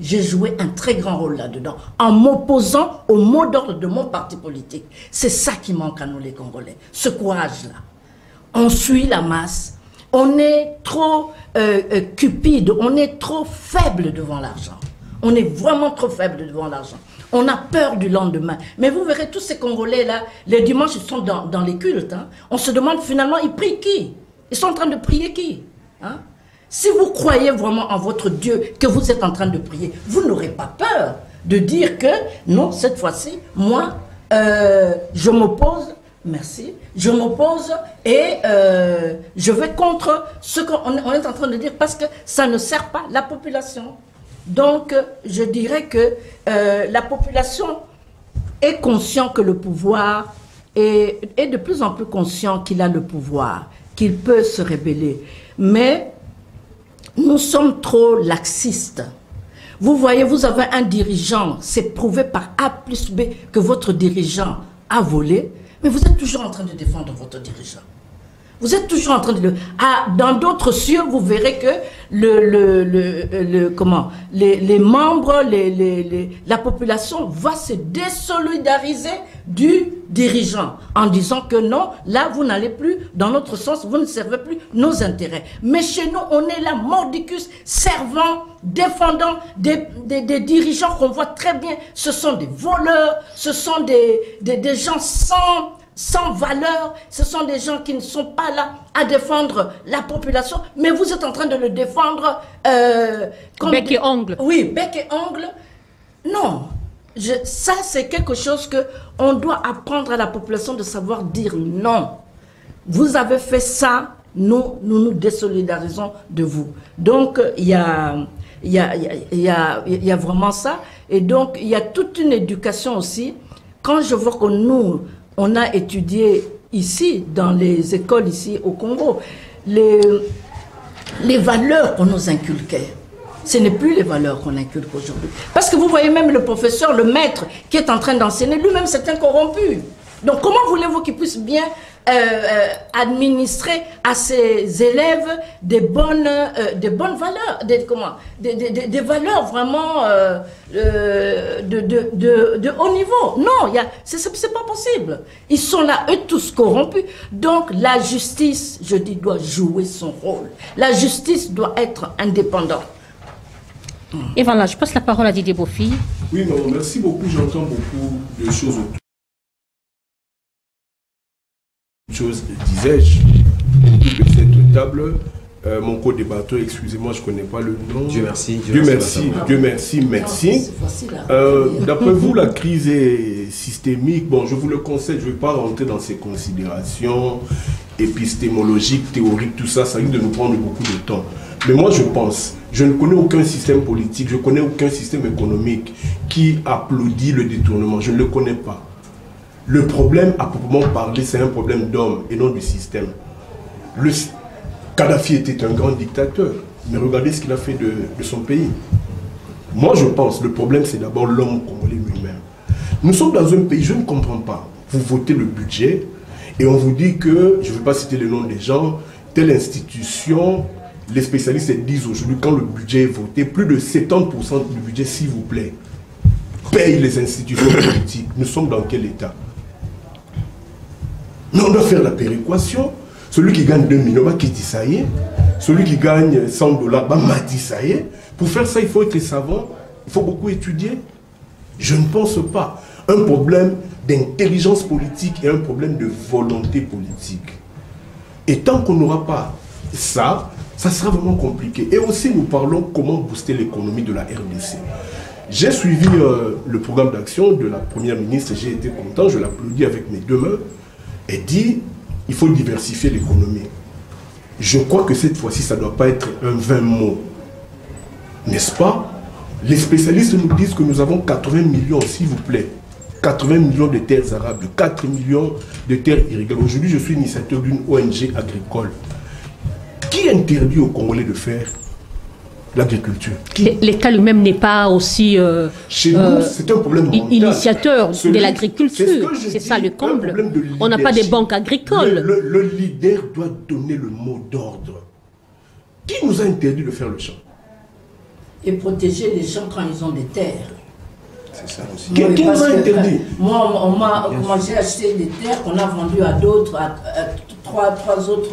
j'ai joué un très grand rôle là-dedans, en m'opposant au mot d'ordre de mon parti politique. C'est ça qui manque à nous les Congolais, ce courage-là. On suit la masse, on est trop cupide, on est trop faible devant l'argent. On est vraiment trop faible devant l'argent. On a peur du lendemain. Mais vous verrez tous ces Congolais-là, les dimanches, ils sont dans les cultes. Hein. On se demande finalement, ils prient qui? Ils sont en train de prier qui? Hein? Si vous croyez vraiment en votre Dieu que vous êtes en train de prier, vous n'aurez pas peur de dire que non, cette fois-ci, moi, je m'oppose, merci, je m'oppose et je vais contre ce qu'on est en train de dire parce que ça ne sert pas la population. Donc, je dirais que la population est consciente que le pouvoir est de plus en plus conscient qu'il a le pouvoir, qu'il peut se rebeller. Mais nous sommes trop laxistes. Vous voyez, vous avez un dirigeant, c'est prouvé par A plus B que votre dirigeant a volé, mais vous êtes toujours en train de défendre votre dirigeant. Vous êtes toujours en train de... dans d'autres cieux, vous verrez que les membres, la population va se désolidariser du dirigeant en disant que non, là, vous n'allez plus dans notre sens, vous ne servez plus nos intérêts. Mais chez nous, on est là, mordicus, servant, défendant des dirigeants qu'on voit très bien. Ce sont des voleurs, ce sont des gens sans valeur, ce sont des gens qui ne sont pas là à défendre la population, mais vous êtes en train de le défendre... bec et ongle. Oui, bec et ongle. Non, ça c'est quelque chose qu'on doit apprendre à la population de savoir dire non. Vous avez fait ça, nous nous désolidarisons de vous. Donc, il y a vraiment ça. Et donc, il y a toute une éducation aussi. Quand je vois que nous... On a étudié ici, dans les écoles ici au Congo, les valeurs qu'on nous inculquait. Ce n'est plus les valeurs qu'on inculque aujourd'hui. Parce que vous voyez même le professeur, le maître qui est en train d'enseigner, lui-même c'est un corrompu. Donc comment voulez-vous qu'il puisse bien administrer à ses élèves des bonnes valeurs, des valeurs vraiment de haut niveau? Non, c'est pas possible. Ils sont là, eux tous corrompus. Donc la justice, je dis, doit jouer son rôle. La justice doit être indépendante. Et voilà, je passe la parole à Didier Bofi. Oui, non, merci beaucoup. J'entends beaucoup de choses autour. Disais-je, de cette table, mon co-débatteur, excusez-moi, je ne connais pas le nom. Dieu merci. Dieu merci. D'après vous, la crise est systémique. Bon, je vous le conseille, je ne vais pas rentrer dans ces considérations épistémologiques, théoriques, tout ça, ça risque de nous prendre beaucoup de temps. Mais moi, je pense, je ne connais aucun système politique, je ne connais aucun système économique qui applaudit le détournement. Je ne le connais pas. Le problème, à proprement parler, c'est un problème d'homme et non du système. Kadhafi était un grand dictateur, mais regardez ce qu'il a fait de son pays. Moi, je pense, le problème, c'est d'abord l'homme congolais lui-même. Nous sommes dans un pays, je ne comprends pas. Vous votez le budget et on vous dit que, je ne vais pas citer le nom des gens, telle institution, les spécialistes disent aujourd'hui, quand le budget est voté, plus de 70% du budget, s'il vous plaît, paye les institutions politiques. Nous sommes dans quel état? Mais on doit faire la péréquation. Celui qui gagne 2 millions, bah, qui dit ça y est. Celui qui gagne 100 $, bah, m'a dit ça y est. Pour faire ça, il faut être savant. Il faut beaucoup étudier. Je ne pense pas. Un problème d'intelligence politique et un problème de volonté politique. Et tant qu'on n'aura pas ça, ça sera vraiment compliqué. Et aussi, nous parlons comment booster l'économie de la RDC. J'ai suivi le programme d'action de la première ministre. J'ai été content. Je l'applaudis avec mes 2 mains. Elle dit, il faut diversifier l'économie. Je crois que cette fois-ci, ça ne doit pas être un 20 mots. N'est-ce pas? Les spécialistes nous disent que nous avons 80 millions, s'il vous plaît. 80 millions de terres arables, 4 millions de terres irrégulières. Aujourd'hui, je suis initiateur d'une ONG agricole. Qui interdit aux Congolais de faire l'agriculture? L'État lui-même n'est pas aussi chez nous, c'est un problème initiateur de l'agriculture. C'est ça le comble. On n'a pas de banques agricoles. Le leader doit donner le mot d'ordre. Qui nous a interdit de faire le champ? et protéger les gens quand ils ont des terres. C'est ça aussi. Oui, Qui parce m'a que, interdit? moi, j'ai acheté des terres qu'on a vendues à d'autres, à trois autres.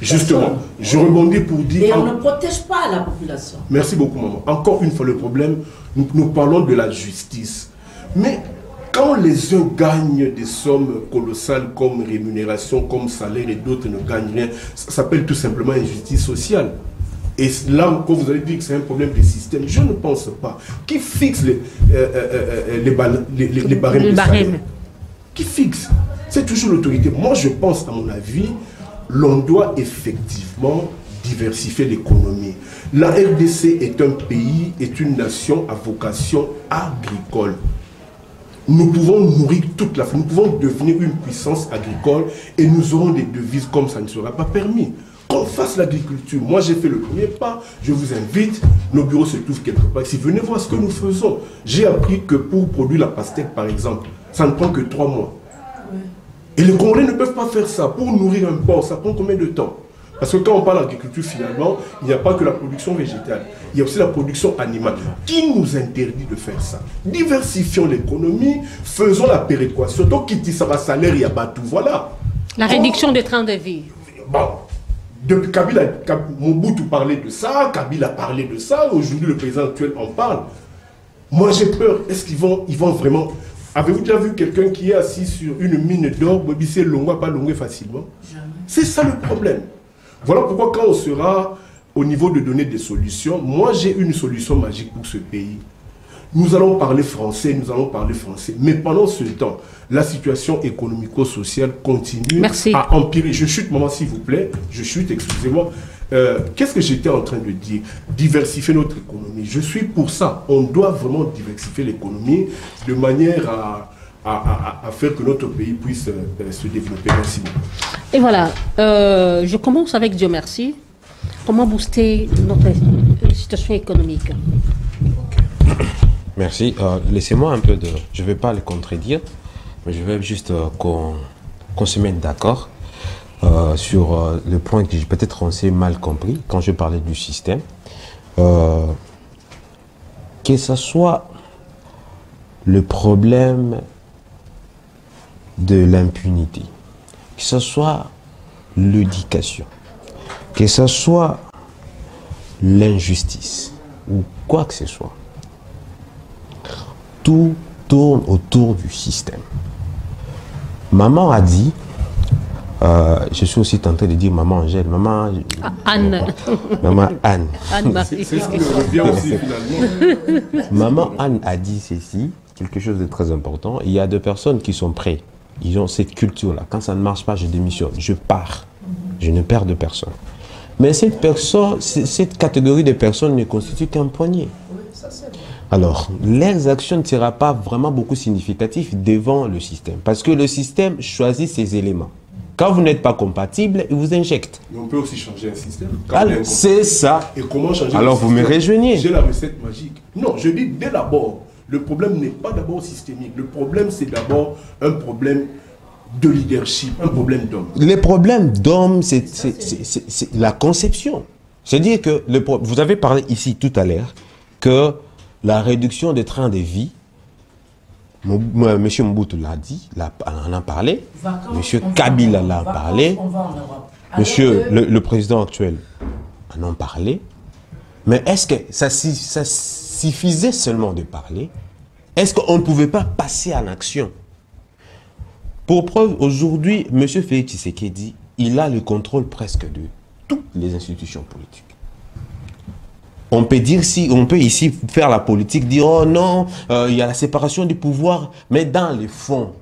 Justement, personnes. je rebondis pour dire... Et on ne protège pas la population. Merci beaucoup, maman. Encore une fois, le problème, nous parlons de la justice. Mais quand les uns gagnent des sommes colossales comme rémunération, comme salaire, et d'autres ne gagnent rien, ça s'appelle tout simplement injustice sociale. Et là, quand vous allez dire que c'est un problème de système, je ne pense pas. Qui fixe les barèmes de salaire? Qui fixe? C'est toujours l'autorité. Moi, je pense, à mon avis, l'on doit effectivement diversifier l'économie. La RDC est un pays, est une nation à vocation agricole. Nous pouvons nourrir toute la famille, nous pouvons devenir une puissance agricole et nous aurons des devises comme ça ne sera pas permis. Qu'on fasse l'agriculture. Moi, j'ai fait le premier pas. Je vous invite. Nos bureaux se trouvent quelque part. Si venez voir ce que nous faisons. J'ai appris que pour produire la pastèque, par exemple, ça ne prend que 3 mois. Et les Congolais ne peuvent pas faire ça. Pour nourrir un porc, ça prend combien de temps? Parce que quand on parle d'agriculture, finalement, il n'y a pas que la production végétale. Il y a aussi la production animale. Qui nous interdit de faire ça? Diversifions l'économie, faisons la péréquation. Donc, qui ça va salaire, il y a pas tout. Voilà. La réduction des trains de vie. Bon. Depuis Kabila, Mobutu parlait de ça, Kabila parlait de ça, aujourd'hui le président actuel en parle. Moi j'ai peur, est-ce qu'ils vont vraiment... Avez-vous déjà vu quelqu'un qui est assis sur une mine d'or, Bobissé Longwa, pas Longwa facilement? C'est ça le problème. Voilà pourquoi quand on sera au niveau de donner des solutions, moi j'ai une solution magique pour ce pays. Nous allons parler français, mais pendant ce temps, la situation économico-sociale continue à empirer. Je chute, maman, s'il vous plaît. Je chute, excusez-moi. Qu'est-ce que j'étais en train de dire? Diversifier notre économie. Je suis pour ça. On doit vraiment diversifier l'économie de manière à faire que notre pays puisse se développer. Merci beaucoup. Et voilà, je commence avec Dieu merci. Comment booster notre situation économique? Merci. Laissez-moi un peu de... Je ne vais pas le contredire, mais je vais juste qu'on se mette d'accord sur le point que peut-être on s'est mal compris quand je parlais du système. Que ce soit le problème de l'impunité, que ce soit l'éducation, que ce soit l'injustice ou quoi que ce soit. Tout tourne autour du système. Maman a dit, je suis aussi tenté de dire maman Angèle, maman Anne. Maman Anne. C'est ce qui me revient aussi finalement. Maman Anne a dit ceci, quelque chose de très important. Il y a des personnes qui sont prêtes. Ils ont cette culture-là. Quand ça ne marche pas, je démissionne. Je pars. Je ne perds de personne. Mais cette catégorie de personnes ne constitue qu'un poignet. Alors, leurs actions ne seront pas vraiment beaucoup significatives devant le système. Parce que le système choisit ses éléments. Quand vous n'êtes pas compatible, il vous injecte. Mais on peut aussi changer un système. C'est ça. Et comment changer Alors vous me rejoignez. J'ai la recette magique. Non, je dis dès d'abord, le problème n'est pas d'abord systémique. Le problème, c'est d'abord un problème de leadership, un problème d'homme. Les problèmes d'homme, c'est la conception. C'est-à-dire que, vous avez parlé ici tout à l'heure, que la réduction des trains de vie, M. Mobutu l'a dit, on en a parlé, M. Kabila l'a parlé, Monsieur le président actuel en a parlé, mais est-ce que ça suffisait seulement de parler? Est-ce qu'on ne pouvait pas passer à l'action? Pour preuve, aujourd'hui, M. Félix Tshisekedi, il a le contrôle presque de toutes les institutions politiques. On peut dire on peut ici faire la politique, dire oh non, il y a la séparation du pouvoir, mais dans le fond,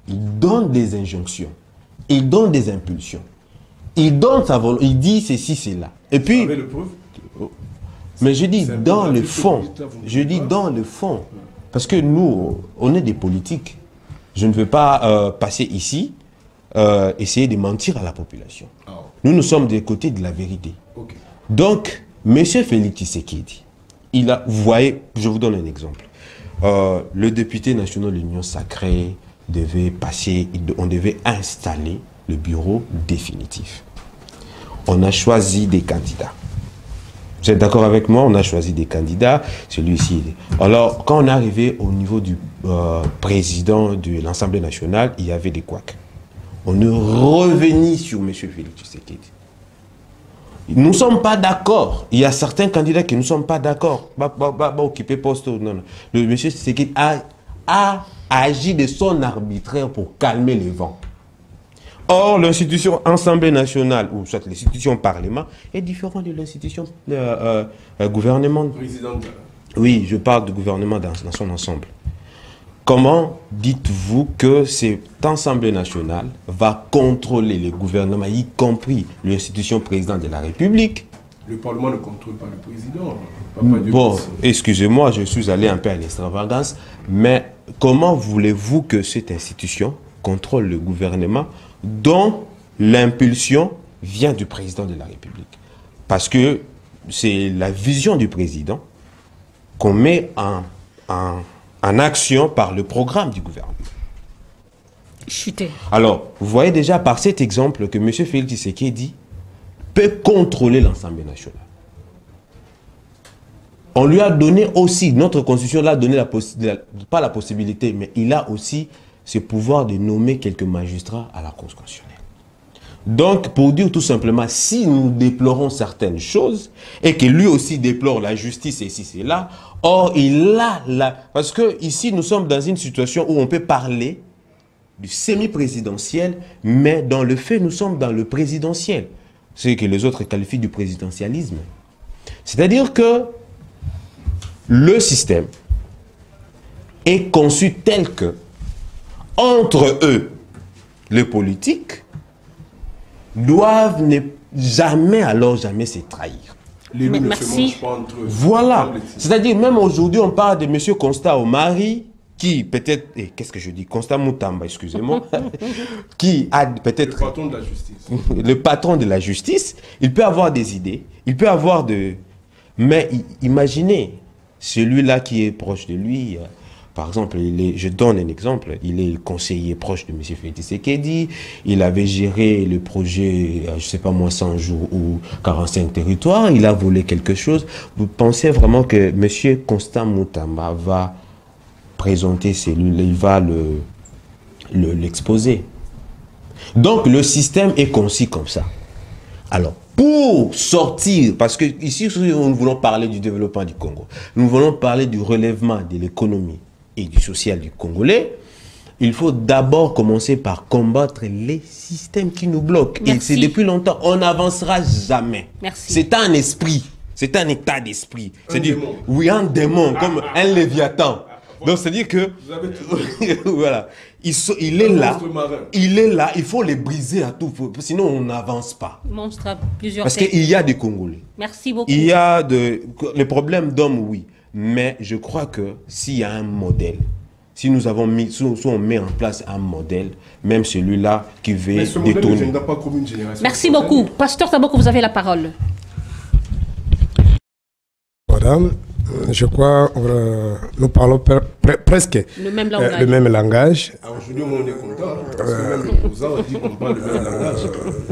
il donne des injonctions, il donne des impulsions, il donne sa volonté, il dit ceci, cela. Et puis, mais je dis dans le fond, parce que nous, on est des politiques. Je ne veux pas passer ici, essayer de mentir à la population. Nous sommes des côtés de la vérité. Okay. Donc, M. Félix Tshisekedi, vous voyez, je vous donne un exemple. Le député national de l'Union sacrée devait passer, on devait installer le bureau définitif. On a choisi des candidats. Vous êtes d'accord avec moi? On a choisi des candidats, celui-ci. Alors, quand on est arrivé au niveau du président de l'Assemblée nationale, il y avait des couacs. On est revenu sur M. Félix Tshisekedi. Nous ne sommes pas d'accord. Il y a certains candidats qui ne sont pas d'accord. Pas occuper poste. Non. Le M. Tshisekedi a agi de son arbitraire pour calmer les vents. Or, l'institution Assemblée nationale, ou soit l'institution Parlement, est différente de l'institution gouvernement. Oui, je parle du gouvernement dans son ensemble. Comment dites-vous que cette Assemblée nationale va contrôler le gouvernement, y compris l'institution président de la République? Le Parlement ne contrôle pas le président. Bon, excusez-moi, je suis allé un peu à l'extravagance, mais comment voulez-vous que cette institution contrôle le gouvernement dont l'impulsion vient du président de la République? Parce que c'est la vision du président qu'on met en action par le programme du gouvernement. Chuter. Alors, vous voyez déjà par cet exemple que M. Félix Tshisekedi peut contrôler l'Assemblée nationale. On lui a donné aussi, notre constitution l'a donné pas la possibilité, mais il a aussi ce pouvoir de nommer quelques magistrats à la Cour constitutionnelle. Donc, pour dire tout simplement, si nous déplorons certaines choses, et que lui aussi déplore la justice et ici c'est là, or il a la... Parce que ici nous sommes dans une situation où on peut parler du semi-présidentiel, mais dans le fait nous sommes dans le présidentiel. C'est que les autres qualifient du présidentialisme. C'est-à-dire que le système est conçu tel que, entre eux, les politiques doivent ne jamais se trahir. Merci. Voilà. C'est-à-dire, même aujourd'hui, on parle de M. Constant Omari, qui peut-être, qu'est-ce que je dis, Constant Moutamba, excusez-moi, qui a peut-être... Le patron de la justice. Le patron de la justice, il peut avoir des idées, il peut avoir de... Mais imaginez, celui-là qui est proche de lui... Par exemple, je donne un exemple, il est conseiller proche de M. Félix Tshisekedi, il avait géré le projet, je ne sais pas moi, 100 jours ou 45 territoires, il a volé quelque chose. Vous pensez vraiment que M. Constant Moutamba va présenter celui-là, il va l'exposer? Donc le système est conçu comme ça. Alors, pour sortir, parce que ici, nous voulons parler du développement du Congo, nous voulons parler du relèvement de l'économie et du social du Congolais, il faut d'abord commencer par combattre les systèmes qui nous bloquent. Merci. Et c'est depuis longtemps, on n'avancera jamais. Merci. C'est un esprit, c'est un état d'esprit. C'est-à-dire, oui, un démon, comme un léviathan. Donc, c'est-à-dire que, voilà, il est là, il faut les briser à tout, sinon on n'avance pas. Monstre à plusieurs Parce têtes. qu'il y a des Congolais. Merci beaucoup. Il y a les problèmes d'hommes, oui. Mais je crois que s'il y a un modèle, si nous avons mis, si on met en place un modèle, même celui-là qui veut Mais ce modèle détourner. n'a pas comme une génération. Merci beaucoup. Pasteur Taboko, vous avez la parole. Madame, je crois nous parlons presque Le même langage. le même langage. Alors aujourd'hui, on est content, parce que même l'opposant dit qu'on parle le même langage.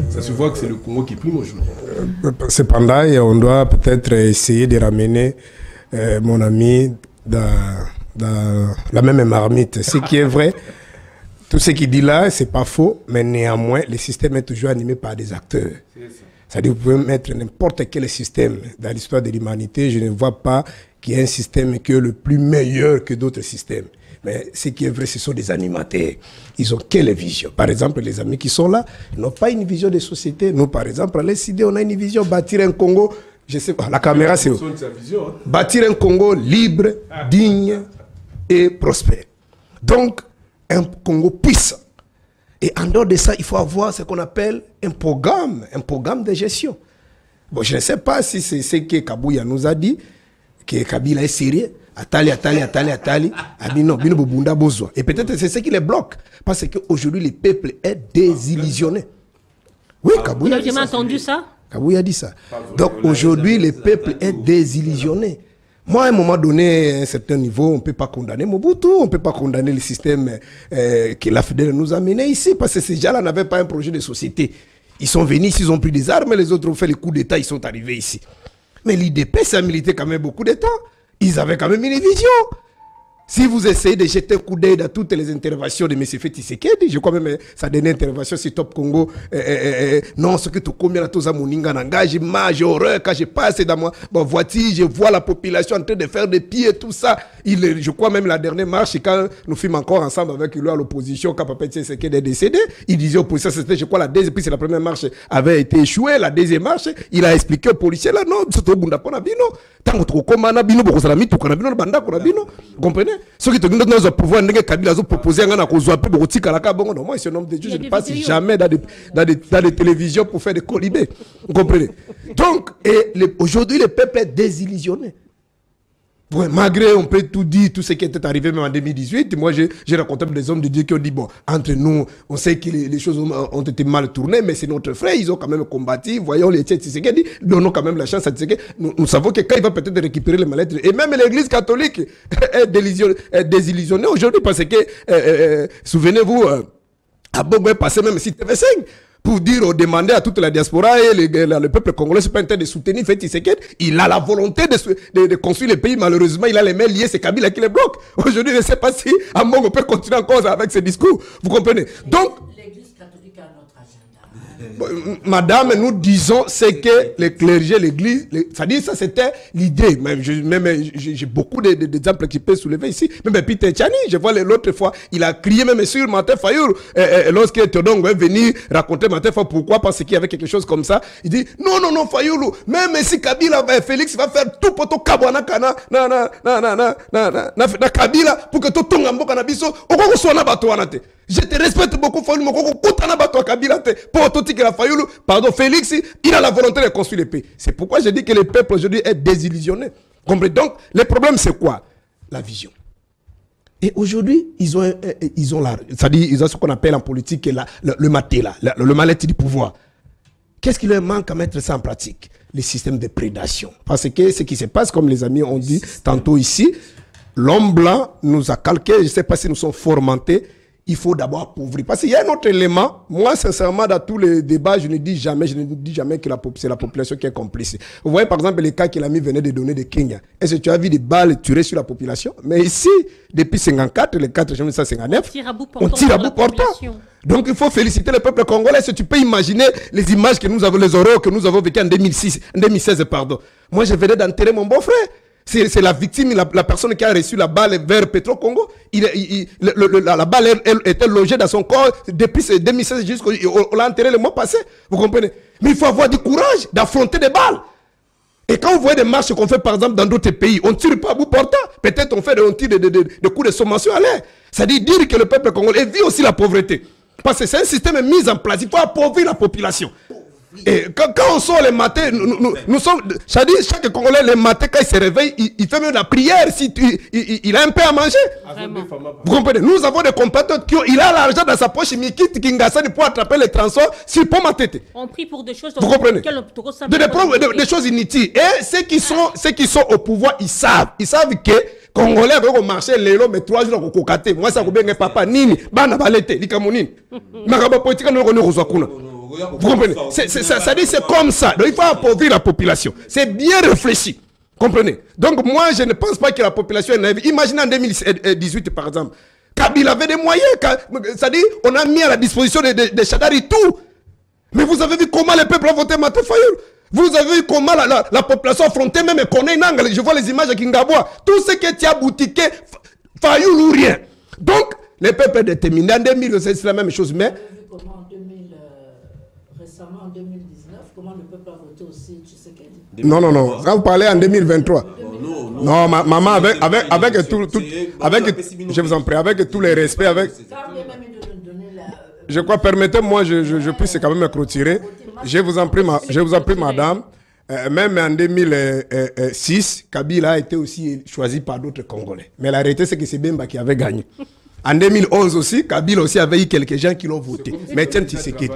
Ça se voit que c'est le Congo qui prime aujourd'hui. Cependant, on doit peut-être essayer de ramener mon ami dans la même marmite. Ce qui est vrai, tout ce qu'il dit là, c'est pas faux, mais néanmoins, le système est toujours animé par des acteurs. C'est-à-dire que vous pouvez mettre n'importe quel système dans l'histoire de l'humanité, je ne vois pas qu'il y ait un système qui est le plus meilleur que d'autres systèmes. Mais ce qui est vrai, ce sont des animateurs. Ils ont quelle vision? Par exemple, les amis qui sont là, ils n'ont pas une vision de société. Nous, par exemple, à l'SID, on a une vision, bâtir un Congo, je sais pas, la caméra c'est où? Bâtir un Congo libre, digne et prospère. Donc, un Congo puissant. Et en dehors de ça, il faut avoir ce qu'on appelle un programme de gestion. Bon, je ne sais pas si c'est ce que Kabouya nous a dit, que Kabila est sérieux. Atali. Et peut-être c'est ce qui les bloque. Parce qu'aujourd'hui, le peuple est désillusionné. Oui, Kabouya a dit ça. Vous avez entendu ça? Kabouya a dit ça. Donc aujourd'hui, le peuple est désillusionné. Moi, à un moment donné, à un certain niveau, on ne peut pas condamner Mobutu, on ne peut pas condamner le système que l'AFDEL nous a mené ici, parce que ces gens-là n'avaient pas un projet de société. Ils sont venus ici, ils ont pris des armes, les autres ont fait les coups d'État, ils sont arrivés ici. Mais l'IDP, ça a milité quand même beaucoup de temps. Ils avaient quand même une vision. Si vous essayez de jeter un coup d'œil dans toutes les interventions de M. Félix Tshisekedi, je crois même sa dernière intervention sur Top Congo, non, ce que tu combien tout ça, mon ingana, j'ai horreur quand je passe dans ma voiture, je vois la population en train de faire des pieds et tout ça. Je crois même la dernière marche, quand nous fûmes encore ensemble avec lui à l'opposition, quand Papa Tshisekedi est décédé, il disait aux policiers, c'était, je crois, la deuxième, puis c'est la première marche avait été échouée, la deuxième marche, il a expliqué aux policiers, là, non, c'est au Bunda Ponabino, tant que tu as bino, beaucoup de tout Konabino, Banda Konabino, vous comprenez? Ceux qui te donnent dans un pouvoir, Kabila a proposé un bon, moi, ce nom de Dieu, je ne passe jamais dans des télévisions pour faire des colibés. Vous comprenez? Donc, aujourd'hui, le peuple est désillusionné. Ouais, malgré, on peut tout dire, tout ce qui était arrivé même en 2018, moi j'ai rencontré des hommes de Dieu qui ont dit, bon, entre nous, on sait que les choses ont été mal tournées, mais c'est notre frère, ils ont quand même combattu, voyons les Tshisekedi, donnons quand même la chance à Tshisekedi. Nous savons que quand il va peut-être récupérer les mallettes, et même l'église catholique est désillusionnée aujourd'hui parce que, souvenez-vous, à Bogo est passé même si TV5, pour dire, demander à toute la diaspora et le peuple congolais, c'est pas intérêt de soutenir Félix Tshisekedi. Il a la volonté de construire le pays. Malheureusement, il a les mains liées, c'est Kabila qui les bloque. Aujourd'hui, je ne sais pas si Ambongo peut continuer encore avec ses discours. Vous comprenez? Donc, l'Église catholique a notre agenda. Madame, nous disons, c'est que les clergés, l'église, ça dit, ça c'était l'idée. Même j'ai beaucoup d'exemples qui peuvent soulever ici. Même Peter Tchani, je vois l'autre fois, il a crié même sur Martin Fayoul, lorsque Théodong est venu raconter Martin Fayoul pourquoi, parce qu'il y avait quelque chose comme ça. Il dit, non, Fayoul, même si Kabila, Félix va faire tout pour tout Kabwana Kana, na Kabila, pour que tout Tongambo Kanabiso, au soit na Batouanate. Je te respecte beaucoup, Fayoul, mais Koutana Batou Kabila, pour tout que la Fayoul, pardon, Félix, il a la volonté de construire le pays. C'est pourquoi je dis que le peuple aujourd'hui est désillusionné. Comprenez? Donc, le problème, c'est quoi? La vision. Et aujourd'hui, ils ont c'est-à-dire, ils ont ce qu'on appelle en politique le maté, le mal-être du pouvoir. Qu'est-ce qui leur manque à mettre ça en pratique? Les systèmes de prédation. Parce que ce qui se passe, comme les amis ont dit tantôt ici, l'homme blanc nous a calqué, je ne sais pas si nous sommes formantés. Il faut d'abord appauvrir. Parce qu'il y a un autre élément. Moi, sincèrement, dans tous les débats, je ne dis jamais que c'est la population qui est complice. Vous voyez, par exemple, les cas qu'il a mis venaient de donner de Kenya. Est-ce que tu as vu des balles tirées sur la population? Mais ici, depuis 54, les 4 janvier 1959, on tire à bout portant. Donc, il faut féliciter le peuple congolais. Est-ce que tu peux imaginer les images que nous avons, les horreurs que nous avons vécues en 2016, pardon. Moi, je venais d'enterrer mon beau-frère. C'est la victime, la personne qui a reçu la balle vers Petro Congo. La balle elle était logée dans son corps depuis 2016 jusqu'au. On l'a enterré le mois passé. Vous comprenez? Mais il faut avoir du courage d'affronter des balles. Et quand vous voyez des marches qu'on fait par exemple dans d'autres pays, on ne tire pas à bout portant. Peut-être on tire des coups de sommation à l'air. C'est-à-dire dire que le peuple congolais vit aussi la pauvreté. Parce que c'est un système mis en place. Il faut appauvrir la population. Et quand on sort le matin, nous sommes. C'est-à-dire, chaque Congolais, le matin, quand il se réveille, il fait même la prière si il a un peu à manger. Vous comprenez? Nous avons des compatriotes il a l'argent dans sa poche, il quitte Kingasani pour attraper les transports sur ma tête. On prie pour des choses. Vous comprenez? Des choses inutiles. Et ceux qui sont au pouvoir, ils savent que Congolais vont marcher les lots, mais 3 jours au cocaté. Moi, ça vous bien papa, nini, bana balete, likamonini. Makaba politique, nous reconnaissons. Vous comprenez? Ça dit c'est comme ça. Donc il faut appauvrir la population. C'est bien réfléchi. Comprenez? Donc moi je ne pense pas que la population est naïve. Imaginez en 2018 par exemple. Kabila avait des moyens. C'est-à-dire on a mis à la disposition des Chadari et tout. Mais vous avez vu comment le peuple a voté Martin Fayoul. Vous avez vu comment la population affrontait même Koné-Nang. Je vois les images à Kingaboua. Tout ce qui est boutiqué, Fayoul ou rien. Donc le peuple est déterminé. En 2016 c'est la même chose. Mais récemment en 2019, comment le peuple a voté aussi Tshisekedi? Non. Quand vous parlez en 2023. Non, maman, avec tout, je vous en prie, avec tous les respects, je crois, permettez-moi, je puisse quand même me clôturer. Je vous en prie, madame. Même en 2006, Kabila a été aussi choisi par d'autres Congolais. Mais la réalité, c'est que c'est Bemba qui avait gagné. En 2011 aussi, Kabila aussi avait eu quelques gens qui l'ont voté. Mais tiens, Tshisekedi.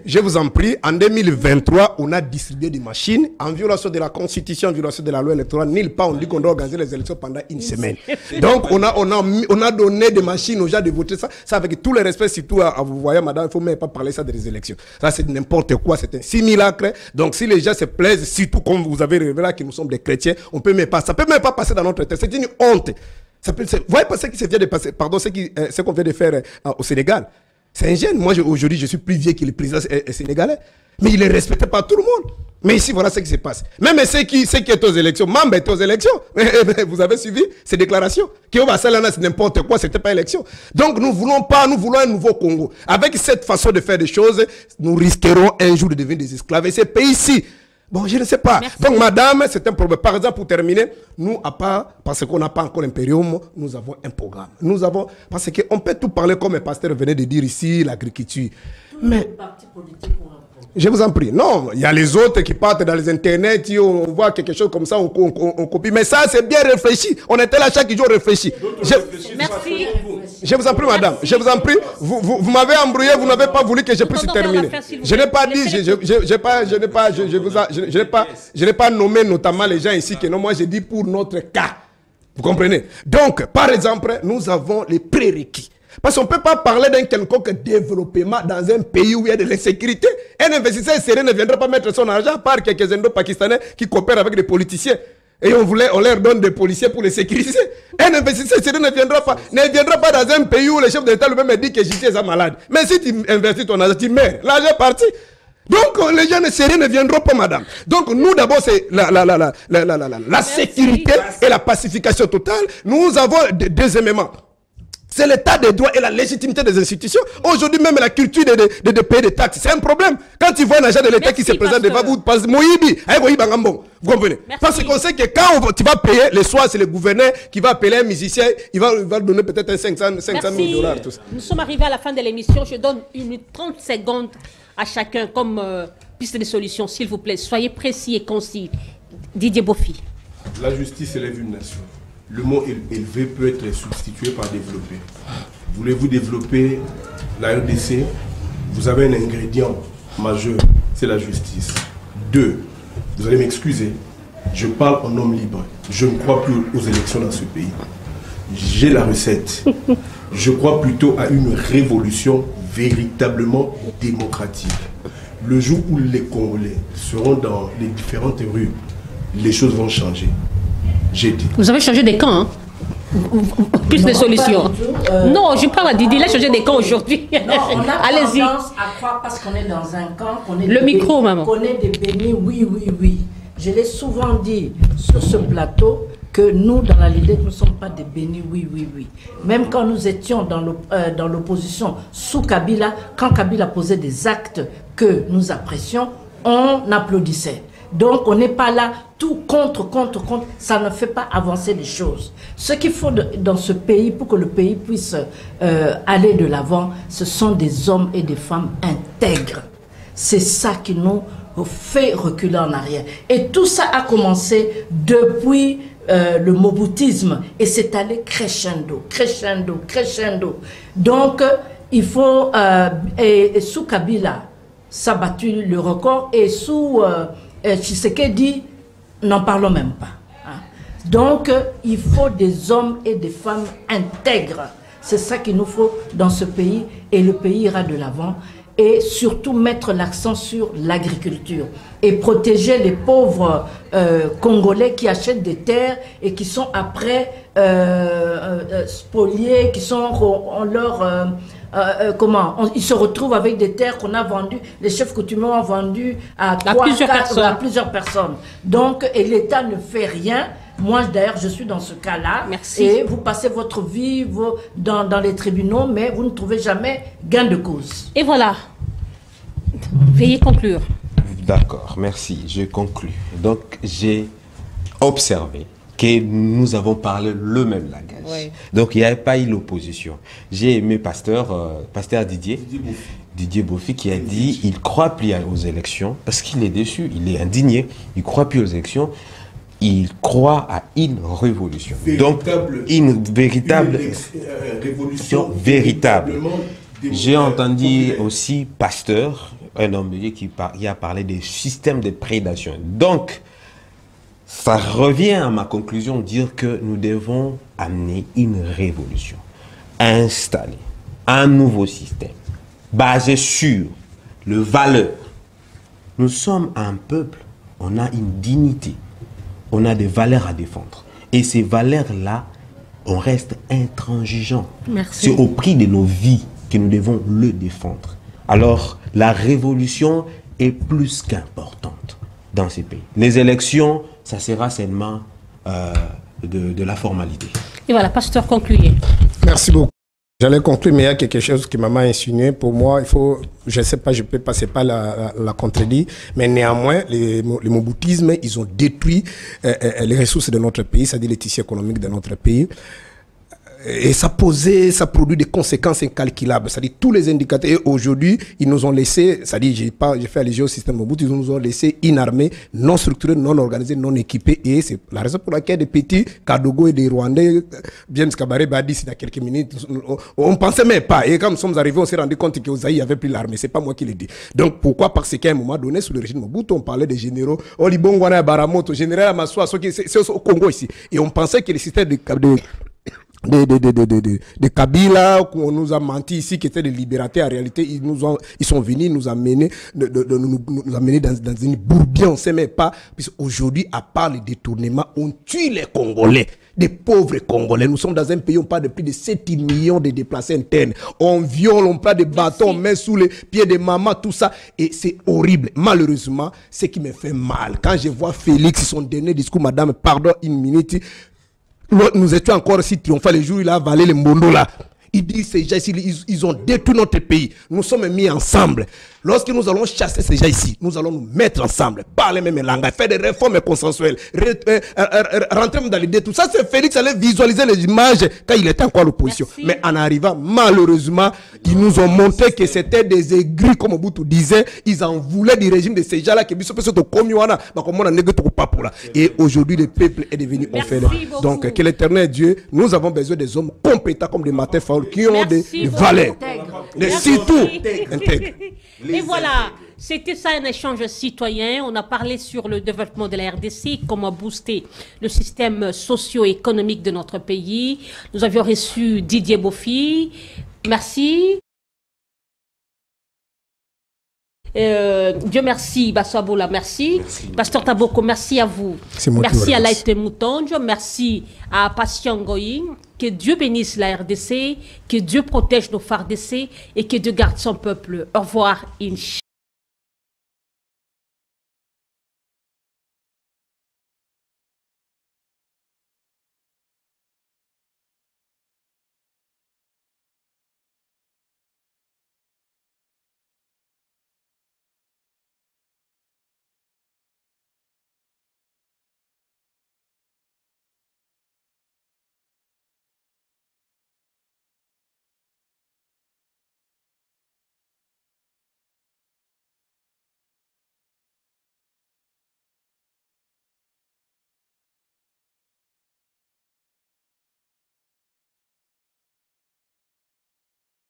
Je vous en prie, en 2023, on a distribué des machines en violation de la Constitution, en violation de la loi électorale. Nulle part, on dit qu'on doit organiser les élections pendant une semaine. Donc, on a donné des machines aux gens de voter ça. Ça avec tout le respect, surtout à vous voyez, madame, il ne faut même pas parler ça des élections. Ça, c'est n'importe quoi. C'est un simulacre. Donc, si les gens se plaisent, surtout comme vous avez révélé là que nous sommes des chrétiens, on peut même pas. Ça peut même pas passer dans notre tête. C'est une honte. Vous voyez pas ce qui se vient de passer, pardon, ce qu'on vient de faire au Sénégal. C'est un jeune. Moi, aujourd'hui, je suis plus vieux que le président sénégalais. Mais il est respecté par tout le monde. Mais ici, voilà ce qui se passe. Même ceux qui étaient aux élections, Mamba était aux élections. Vous avez suivi ces déclarations. Kioba Salana, c'est n'importe quoi, c'était pas élection. Donc, nous voulons un nouveau Congo. Avec cette façon de faire des choses, nous risquerons un jour de devenir des esclaves. Et ces pays-ci, bon, je ne sais pas. Merci. Donc, madame, c'est un problème. Par exemple, pour terminer, nous, à part, parce qu'on n'a pas encore l'impérium, nous avons un programme. Nous avons, parce qu'on peut tout parler comme un pasteur venait de dire ici, l'agriculture. Mais, les partis politiques ont un programme. Je vous en prie. Non, il y a les autres qui partent dans les internets, on voit quelque chose comme ça, on copie. Mais ça, c'est bien réfléchi. On était là chaque jour réfléchi. Merci. Je vous en prie, madame. Je vous en prie. Vous m'avez embrouillé, vous n'avez pas voulu que je puisse terminer. Je n'ai pas dit, je n'ai pas nommé notamment les gens ici que non, moi j'ai dit pour notre cas. Vous comprenez? Donc, par exemple, nous avons les prérequis. Parce qu'on ne peut pas parler d'un quelconque développement dans un pays où il y a de l'insécurité. Un investisseur sérieux ne viendra pas mettre son argent par quelques Indo-Pakistanais qui coopèrent avec des politiciens. Et on leur donne des policiers pour les sécuriser. Un investisseur sérieux ne viendra pas dans un pays où le chef de l'État lui-même dit que JT est malade. Mais si tu investis ton argent, tu meurs. L'argent est parti. Donc, les gens sérieux ne viendront pas, madame. Donc, nous, d'abord, c'est la sécurité et la pacification totale. Nous avons deuxièmement, c'est l'état des droits et la légitimité des institutions. Aujourd'hui, même la culture de payer des taxes, c'est un problème. Quand tu vois un agent de l'État qui se présente devant vous, vous comprenez? Parce qu'on sait que quand tu vas payer, le soir, c'est le gouverneur qui va appeler un musicien, il va donner peut-être 500 000 $. Tout ça. Nous sommes arrivés à la fin de l'émission. Je donne 30 secondes à chacun comme piste de solution, s'il vous plaît. Soyez précis et concis. Didier Bofi. La justice élève une nation. Le mot élevé peut être substitué par développer. Voulez-vous développer la RDC? Vous avez un ingrédient majeur, c'est la justice. 2, vous allez m'excuser, je parle en homme libre. Je ne crois plus aux élections dans ce pays. J'ai la recette. Je crois plutôt à une révolution véritablement démocratique. Le jour où les Congolais seront dans les différentes rues, les choses vont changer. Vous avez changé des camps, hein? Plus de solutions. Non, je parle à Didier, il a changé des camps aujourd'hui. Allez-y. On a tendance à croire parce qu'on est dans un camp, qu'on est, qu'on est des bénis, oui. Je l'ai souvent dit sur ce plateau que nous, dans la LIDEC, nous ne sommes pas des bénis, oui. Même quand nous étions dans l'opposition sous Kabila, quand Kabila posait des actes que nous apprécions, on applaudissait. Donc, on n'est pas là, tout contre, ça ne fait pas avancer les choses. Ce qu'il faut dans ce pays, pour que le pays puisse aller de l'avant, ce sont des hommes et des femmes intègres. C'est ça qui nous fait reculer en arrière. Et tout ça a commencé depuis le moboutisme, et c'est allé crescendo. Donc, il faut, et sous Kabila, ça a battu le record, et sous... Tshisekedi, n'en parlons même pas. Donc, il faut des hommes et des femmes intègres. C'est ça qu'il nous faut dans ce pays, et le pays ira de l'avant. Et surtout mettre l'accent sur l'agriculture et protéger les pauvres Congolais qui achètent des terres et qui sont après spoliés, qui sont en leur... ils se retrouvent avec des terres qu'on a vendues, les chefs coutumiers ont vendu à plusieurs personnes. Donc, et l'État ne fait rien. Moi, d'ailleurs, je suis dans ce cas-là. Merci. Et vous passez votre vie dans les tribunaux, mais vous ne trouvez jamais gain de cause. Et voilà. Veuillez conclure. D'accord, merci. Je conclue. Donc, j'ai observé que nous avons parlé le même langage. Oui. Donc, il n'y avait pas eu l'opposition. J'ai aimé pasteur Didier Bofi qui a dit il ne croit plus aux élections parce qu'il est déçu, il est indigné, il ne croit plus aux élections. il croit à une révolution. Donc, Véritable- une véritable révolution véritable. véritablement J'ai entendu aussi Pasteur, un homme de Dieu qui a parlé des systèmes de prédation. Donc, ça revient à ma conclusion de dire que nous devons amener une révolution, installer un nouveau système basé sur le valeur. Nous sommes un peuple, on a une dignité, on a des valeurs à défendre. Et ces valeurs-là, on reste intransigeant. Merci. C'est au prix de nos vies que nous devons le défendre. Alors, la révolution est plus qu'importante dans ces pays. Les élections, ça sera seulement de la formalité. Et voilà, pasteur, concluez. Merci beaucoup. J'allais conclure, mais il y a quelque chose qui m'a insinué. Pour moi, il faut, je ne sais pas, je ne peux pas, c'est pas la contredire, mais néanmoins, les moboutismes, ils ont détruit les ressources de notre pays, c'est-à-dire les tissus économiques de notre pays. Et ça produit des conséquences incalculables. C'est-à-dire tous les indicateurs. Et aujourd'hui, ils nous ont laissé, c'est-à-dire j'ai fait allusion au système Mobutu, ils nous ont laissé inarmés, non structurés, non organisés, non équipés. Et c'est la raison pour laquelle des petits Kadogo et des Rwandais, James Kabaré a dit il y a quelques minutes, on ne pensait même pas. Et quand nous sommes arrivés, on s'est rendu compte qu'au Zaïre, il n'y avait plus l'armée. C'est pas moi qui l'ai dit. Donc pourquoi? Parce qu'à un moment donné, sous le régime Mobutu, on parlait des généraux, Olibongwana Baramoto, général Amassoua, c'est au Congo ici. Et on pensait que le système de Kabila, qu'on nous a menti ici, qui étaient des libérateurs, en réalité, ils sont venus nous amener, nous amener dans une bourbière, on ne sait même pas, puisqu'aujourd'hui, à part les détournements, on tue les Congolais, des pauvres Congolais. Nous sommes dans un pays, on parle de plus de 7 millions de déplacés internes. On viole, on prend des bâtons, on met sous les pieds des mamans, tout ça, et c'est horrible. Malheureusement, ce qui me fait mal, quand je vois Félix, son dernier discours, madame, pardon, une minute, nous étions encore si triomphants le jour où il a avalé le Mbondo là. Il dit ces gens ici, ils ont détruit notre pays. Nous sommes mis ensemble. Lorsque nous allons chasser ces gens ici, nous allons nous mettre ensemble, parler même langage, faire des réformes consensuelles, rentrer dans l'idée. Tout ça, c'est Félix allait visualiser les images quand il était encore à l'opposition. Mais en arrivant, malheureusement, ils nous ont montré que c'était des aigris, comme Mobutu disait. Ils en voulaient du régime de ces gens-là qui et aujourd'hui, le peuple est devenu orphelin. Donc, que l'Éternel Dieu, nous avons besoin des hommes compétents comme des Martin Fayol qui ont des valeurs, des surtout intègres. Et voilà, c'était ça un échange citoyen. On a parlé sur le développement de la RDC, comment booster le système socio-économique de notre pays. Nous avions reçu Didier Bofi. Merci. Dieu merci, Bassaboula, merci. Pasteur Taboko, merci à vous. Merci à Laïte Moutonjo, merci à Patient Goïn. Que Dieu bénisse la RDC, que Dieu protège nos FARDC et que Dieu garde son peuple. Au revoir, Inch'Allah.